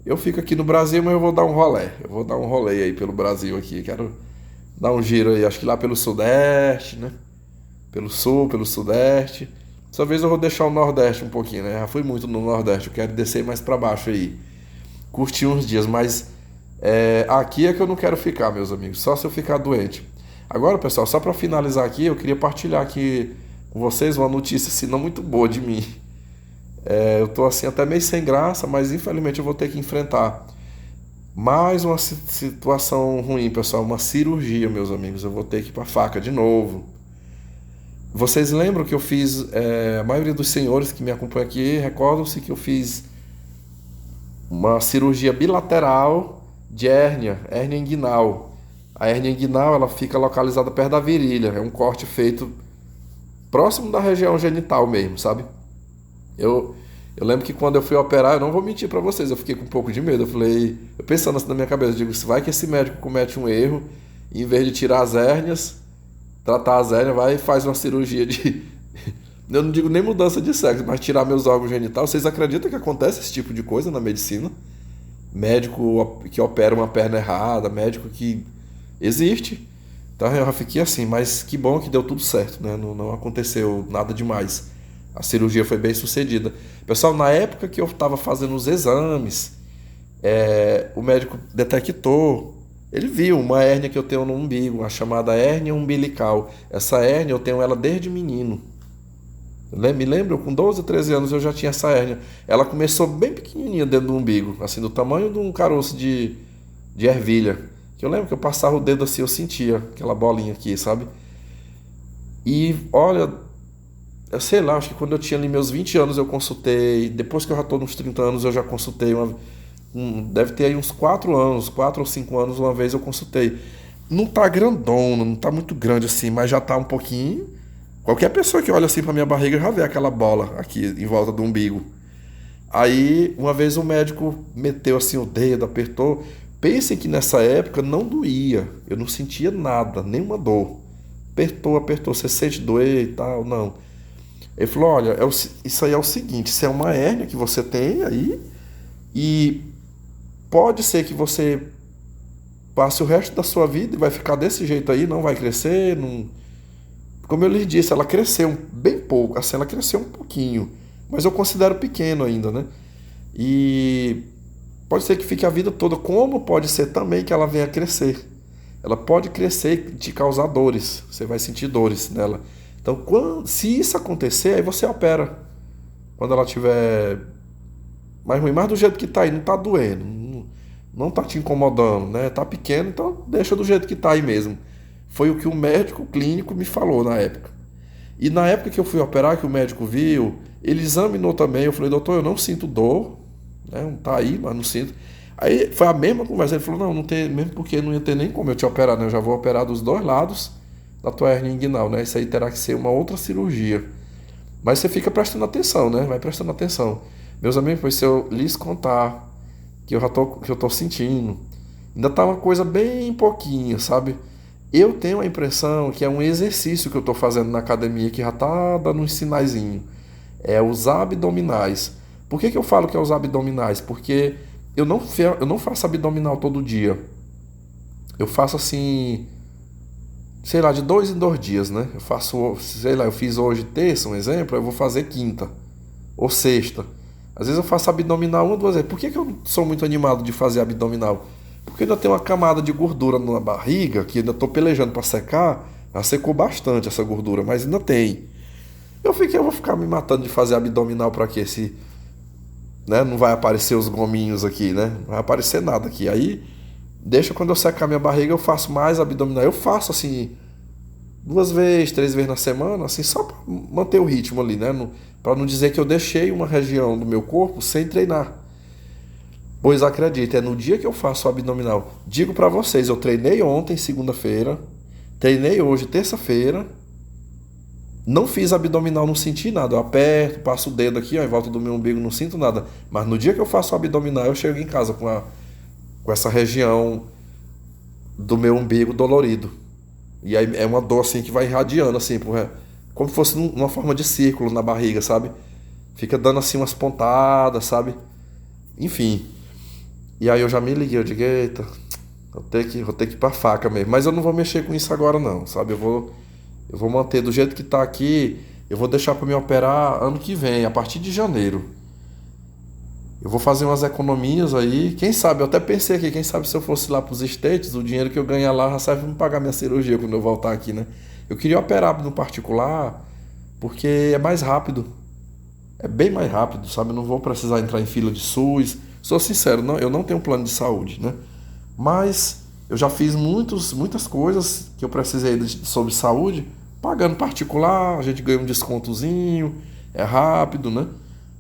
eu fico aqui no Brasil, mas eu vou dar um rolê. Eu vou dar um rolê aí pelo Brasil aqui. Quero dar um giro aí, acho que lá pelo Sudeste, né? Pelo Sul, pelo Sudeste. Dessa vez eu vou deixar o Nordeste um pouquinho, né? Já fui muito no Nordeste, eu quero descer mais pra baixo aí. Curtir uns dias, mas aqui é que eu não quero ficar, meus amigos. Só se eu ficar doente. Agora, pessoal, só pra finalizar aqui, eu queria partilhar aqui com vocês uma notícia, assim, não muito boa de mim. Eu tô assim até meio sem graça, mas infelizmente eu vou ter que enfrentar mais uma situação ruim, pessoal, uma cirurgia, meus amigos. Eu vou ter que ir pra faca de novo. Vocês lembram que eu fiz, a maioria dos senhores que me acompanham aqui recordam-se que eu fiz uma cirurgia bilateral de hérnia inguinal. A hérnia inguinal, ela fica localizada perto da virilha, é um corte feito próximo da região genital mesmo, sabe? Eu lembro que quando eu fui operar, eu não vou mentir pra vocês, eu fiquei com um pouco de medo. Eu pensando assim na minha cabeça, eu digo, se vai que esse médico comete um erro, e em vez de tirar as hérnias, tratar as hérnias, vai e faz uma cirurgia Eu não digo nem mudança de sexo, mas tirar meus órgãos genitais. Vocês acreditam que acontece esse tipo de coisa na medicina? Médico que opera uma perna errada, médico que existe. Então eu já fiquei assim, mas que bom que deu tudo certo, né? Não aconteceu nada demais. A cirurgia foi bem sucedida. Pessoal, na época que eu estava fazendo os exames, o médico detectou, ele viu uma hérnia que eu tenho no umbigo, a chamada hérnia umbilical. Essa hérnia eu tenho ela desde menino. Me lembro, com 12, 13 anos eu já tinha essa hérnia. Ela começou bem pequenininha dentro do umbigo, assim, do tamanho de um caroço de ervilha. Que eu lembro que eu passava o dedo assim, eu sentia aquela bolinha aqui, sabe? E olha, eu sei lá, acho que quando eu tinha ali meus 20 anos eu consultei. Depois que eu já estou nos 30 anos eu já consultei. Deve ter aí uns 4 anos, 4 ou 5 anos, uma vez eu consultei. Não tá grandona, não tá muito grande assim, mas já tá um pouquinho. Qualquer pessoa que olha assim pra minha barriga já vê aquela bola aqui em volta do umbigo. Aí, uma vez o médico meteu assim o dedo, apertou. Pensem que nessa época não doía. Eu não sentia nada, nenhuma dor. Apertou, apertou. Você sente doer e tal? Não. Ele falou, olha, isso aí é o seguinte, isso é uma hérnia que você tem aí e pode ser que você passe o resto da sua vida e vai ficar desse jeito aí, não vai crescer, não... Como eu lhe disse, ela cresceu bem pouco, assim, ela cresceu um pouquinho, mas eu considero pequeno ainda, né? E pode ser que fique a vida toda, como pode ser também que ela venha a crescer. Ela pode crescer e te causar dores, você vai sentir dores nela. Então, se isso acontecer, aí você opera. Quando ela tiver mais ruim, mas do jeito que tá aí, não tá doendo, não tá te incomodando, né? Tá pequeno, então deixa do jeito que tá aí mesmo. Foi o que o médico clínico me falou na época. E na época que eu fui operar, que o médico viu, ele examinou também. Eu falei, doutor, eu não sinto dor, né? Tá aí, mas não sinto. Aí foi a mesma conversa. Ele falou, não tem, mesmo porque não ia ter nem como eu te operar, né? Eu já vou operar dos dois lados da tua hérnia inguinal, né? Isso aí terá que ser uma outra cirurgia. Mas você fica prestando atenção, né? Vai prestando atenção. Meus amigos, pois se eu lhes contar que eu tô sentindo, ainda tá uma coisa bem pouquinho, sabe? Eu tenho a impressão que é um exercício que eu tô fazendo na academia que já tá dando uns sinaizinho. É os abdominais. Por que eu falo que é os abdominais? Porque eu não faço abdominal todo dia. Eu faço assim, sei lá, de 2 em 2 dias, né? Eu faço, sei lá, eu fiz hoje terça, um exemplo, eu vou fazer quinta ou sexta. Às vezes eu faço abdominal 1 ou 2 vezes. Por que eu não sou muito animado de fazer abdominal? Porque ainda tem uma camada de gordura na barriga, que ainda estou pelejando para secar. Já secou bastante essa gordura, mas ainda tem. Eu vou ficar me matando de fazer abdominal para quê? Se, né, não vai aparecer os gominhos aqui, né? Não vai aparecer nada aqui. Aí, deixa quando eu secar minha barriga, eu faço mais abdominal. Eu faço assim, 2 vezes, 3 vezes na semana, assim, só para manter o ritmo ali, né? Para não dizer que eu deixei uma região do meu corpo sem treinar. Pois acredite, é no dia que eu faço o abdominal. Digo para vocês, eu treinei ontem, segunda-feira, treinei hoje, terça-feira, não fiz abdominal, não senti nada. Eu aperto, passo o dedo aqui, ó, em volta do meu umbigo, não sinto nada. Mas no dia que eu faço o abdominal, eu chego em casa com essa região do meu umbigo dolorido. E aí é uma dor assim que vai irradiando, assim, como se fosse uma forma de círculo na barriga, sabe? Fica dando assim umas pontadas, sabe? Enfim. E aí eu já me liguei, eu digo, eita, vou ter que ir pra faca mesmo. Mas eu não vou mexer com isso agora não, sabe? Eu vou manter do jeito que tá aqui, eu vou deixar para me operar ano que vem, a partir de janeiro. Eu vou fazer umas economias aí, quem sabe, eu até pensei aqui, quem sabe se eu fosse lá pros States, o dinheiro que eu ganhar lá já serve para me pagar minha cirurgia quando eu voltar aqui, né? Eu queria operar no particular, porque é mais rápido. É bem mais rápido, sabe? Eu não vou precisar entrar em fila de SUS. Sou sincero, eu não tenho plano de saúde, né? Mas eu já fiz muitas coisas que eu precisei sobre saúde, pagando particular, a gente ganha um descontozinho, é rápido, né?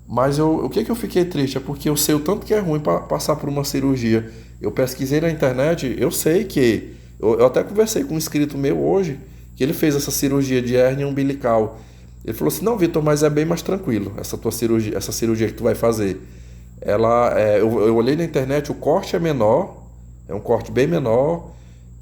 Mas o que eu fiquei triste é porque eu sei o tanto que é ruim passar por uma cirurgia. Eu pesquisei na internet, eu sei que... Eu até conversei com um inscrito meu hoje, que ele fez essa cirurgia de hérnia umbilical. Ele falou assim, não, Vitor, mas é bem mais tranquilo, essa cirurgia que tu vai fazer. Eu olhei na internet, o corte é menor, é um corte bem menor,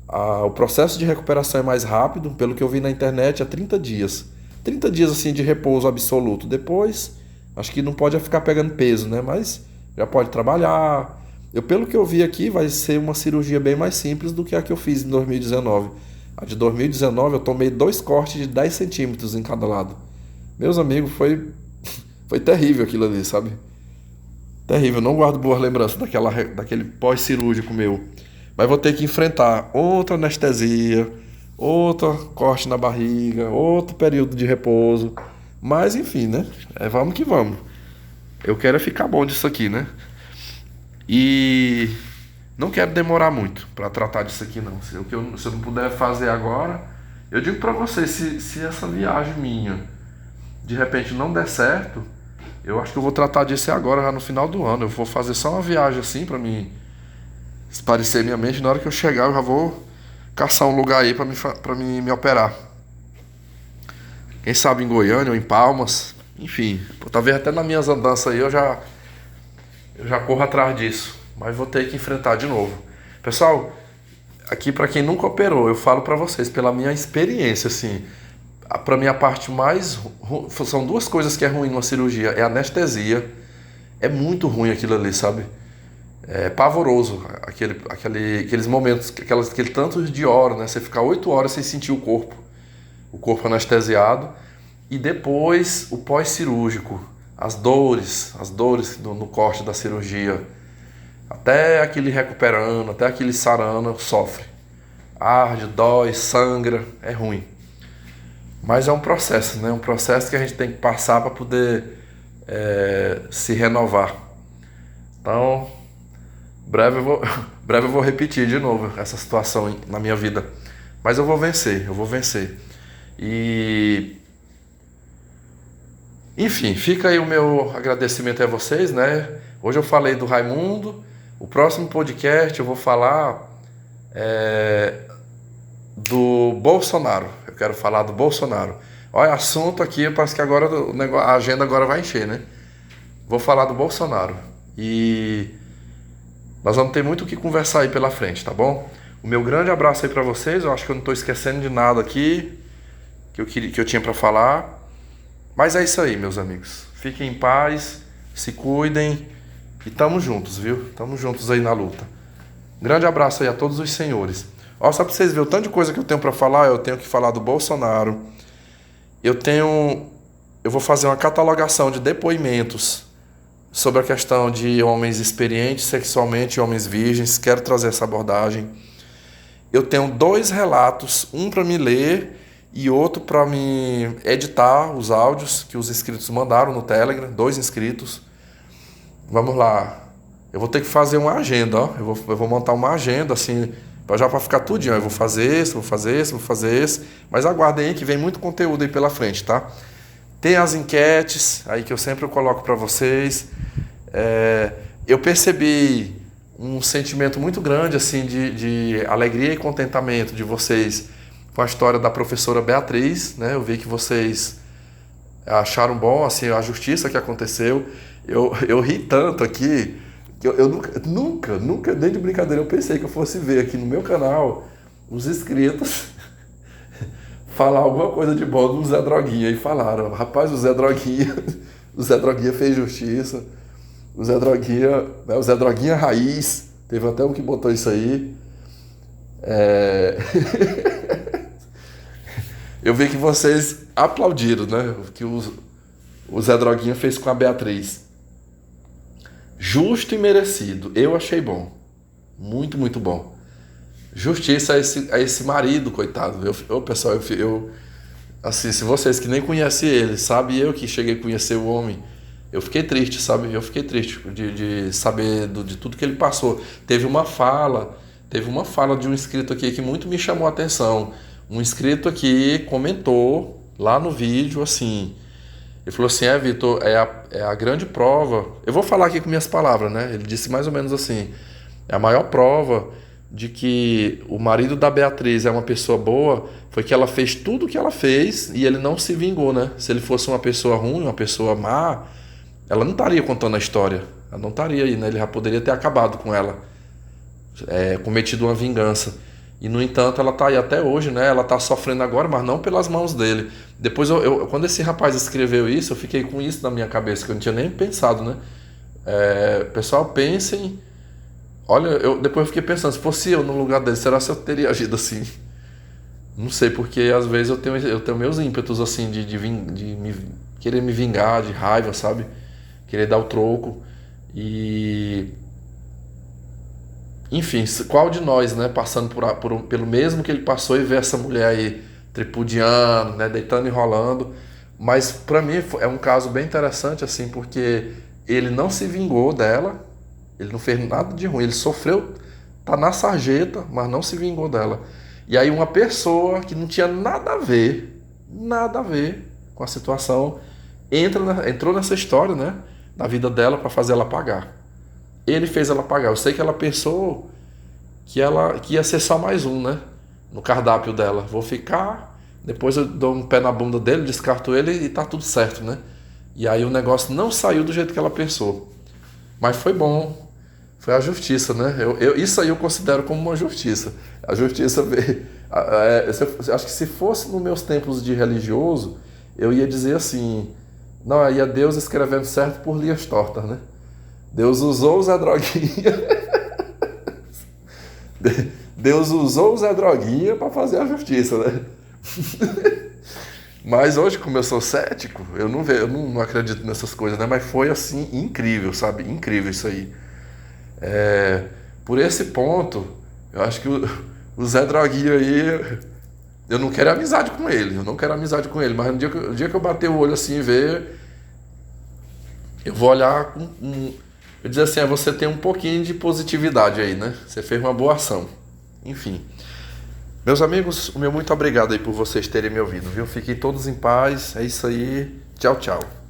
o processo de recuperação é mais rápido, pelo que eu vi na internet, é 30 dias. 30 dias assim de repouso absoluto. Depois, acho que não pode ficar pegando peso, né? Mas já pode trabalhar. Pelo que eu vi aqui, vai ser uma cirurgia bem mais simples do que a que eu fiz em 2019. A de 2019 eu tomei 2 cortes de 10 centímetros em cada lado. Meus amigos, foi terrível aquilo ali, sabe? Terrível, não guardo boas lembranças daquele pós-cirúrgico meu. Mas vou ter que enfrentar outra anestesia, outro corte na barriga, outro período de repouso. Mas enfim, né? Vamos que vamos. Eu quero ficar bom disso aqui, né? E não quero demorar muito para tratar disso aqui, não. Se eu não puder fazer agora, eu digo para vocês, se essa viagem minha de repente não der certo, eu acho que eu vou tratar disso agora, já no final do ano. Eu vou fazer só uma viagem assim para me esparecer minha mente. Na hora que eu chegar, eu já vou caçar um lugar aí para me operar. Quem sabe em Goiânia ou em Palmas, enfim. Talvez até nas minhas andanças aí eu já corro atrás disso. Mas vou ter que enfrentar de novo. Pessoal, aqui para quem nunca operou, eu falo para vocês, pela minha experiência, assim, para mim a parte mais são 2 coisas que é ruim numa cirurgia, é a anestesia. É muito ruim aquilo ali, sabe? É pavoroso aqueles momentos, aquele tanto de hora, né? Você ficar 8 horas sem sentir o corpo anestesiado, e depois o pós-cirúrgico, as dores no corte da cirurgia, até aquele recuperando, até aquele sarando, sofre, arde, dói, sangra, é ruim. Mas é um processo, né? Um processo que a gente tem que passar para poder se renovar. Então, breve eu vou repetir de novo essa situação na minha vida. Mas eu vou vencer. E, enfim, fica aí o meu agradecimento a vocês, né? Hoje eu falei do Raimundo. O próximo podcast eu vou falar do Bolsonaro. Eu quero falar do Bolsonaro. Olha, assunto aqui, parece que agora a agenda agora vai encher, né? Vou falar do Bolsonaro. E nós vamos ter muito o que conversar aí pela frente, tá bom? O meu grande abraço aí pra vocês. Eu acho que eu não tô esquecendo de nada aqui que eu tinha pra falar. Mas é isso aí, meus amigos. Fiquem em paz, se cuidem e tamo juntos, viu? Tamo juntos aí na luta. Grande abraço aí a todos os senhores. Ó, só pra vocês verem o tanto de coisa que eu tenho pra falar. Eu tenho que falar do Bolsonaro. Eu vou fazer uma catalogação de depoimentos sobre a questão de homens experientes sexualmente e homens virgens. Quero trazer essa abordagem. Eu tenho 2 relatos, um para me ler e outro para me editar os áudios que os inscritos mandaram no Telegram, 2 inscritos. Vamos lá. Eu vou ter que fazer uma agenda, ó. Eu vou montar uma agenda assim, já para ficar tudinho. Eu vou fazer esse, vou fazer esse. Mas aguardem aí que vem muito conteúdo aí pela frente, tá? Tem as enquetes aí que eu sempre coloco para vocês. Eu percebi um sentimento muito grande assim de alegria e contentamento de vocês com a história da professora Beatriz, né? Eu vi que vocês acharam bom assim a justiça que aconteceu. Eu ri tanto aqui que eu nunca, nem de brincadeira, eu pensei que eu fosse ver aqui no meu canal os inscritos falar alguma coisa de bom do Zé Droguinha. E falaram, rapaz, o Zé Droguinha fez justiça. O Zé Droguinha raiz. Teve até um que botou isso aí. Eu vi que vocês aplaudiram, né? O que o Zé Droguinha fez com a Beatriz. Justo e merecido. Eu achei bom. Muito, muito bom. Justiça a esse marido, coitado. Pessoal, assim, se vocês que nem conhecem ele, sabe, eu que cheguei a conhecer o homem, eu fiquei triste, sabe? Eu fiquei triste de saber de tudo que ele passou. Teve uma fala de um inscrito aqui que muito me chamou a atenção. Um inscrito aqui comentou lá no vídeo assim, ele falou assim, Vitor, é a grande prova. Eu vou falar aqui com minhas palavras, né? Ele disse mais ou menos assim, é a maior prova de que o marido da Beatriz é uma pessoa boa, foi que ela fez tudo o que ela fez e ele não se vingou, né? Se ele fosse uma pessoa ruim, uma pessoa má, ela não estaria contando a história. Ela não estaria aí, né? Ele já poderia ter acabado com ela, cometido uma vingança. E no entanto ela tá aí até hoje, né? Ela tá sofrendo agora, mas não pelas mãos dele. Depois quando esse rapaz escreveu isso, eu fiquei com isso na minha cabeça, que eu não tinha nem pensado, né? Pessoal, pensem. Olha, depois eu fiquei pensando, se fosse eu no lugar dele, será que eu teria agido assim? Não sei, porque às vezes eu tenho meus ímpetos assim querer me vingar, de raiva, sabe? Querer dar o troco. E enfim, qual de nós, né, passando pelo mesmo que ele passou e ver essa mulher aí tripudiando, né, deitando e rolando. Mas pra mim é um caso bem interessante, assim, porque ele não se vingou dela, ele não fez nada de ruim, ele sofreu, tá na sarjeta, mas não se vingou dela. E aí uma pessoa que não tinha nada a ver com a situação, entrou nessa história, né, na vida dela para fazer ela pagar. Ele fez ela pagar. Eu sei que ela pensou que ia ser só mais um, né? No cardápio dela. Vou ficar, depois eu dou um pé na bunda dele, descarto ele e tá tudo certo, né? E aí o negócio não saiu do jeito que ela pensou. Mas foi bom. Foi a justiça, né? Isso aí eu considero como uma justiça. A justiça veio. Acho que se fosse nos meus tempos de religioso, eu ia dizer assim: não, aí é Deus escrevendo certo por linhas tortas, né? Deus usou o Zé Droguinha. Deus usou o Zé Droguinha para fazer a justiça, né? Mas hoje, como eu sou cético, eu não acredito nessas coisas, né? Mas foi assim, incrível, sabe? Incrível isso aí. Por esse ponto, eu acho que o Zé Droguinha aí, eu não quero amizade com ele, mas no dia que eu bater o olho assim e ver, eu vou olhar eu dizer assim, você tem um pouquinho de positividade aí, né? Você fez uma boa ação. Enfim. Meus amigos, o meu muito obrigado aí por vocês terem me ouvido, viu? Fiquem todos em paz. É isso aí. Tchau, tchau.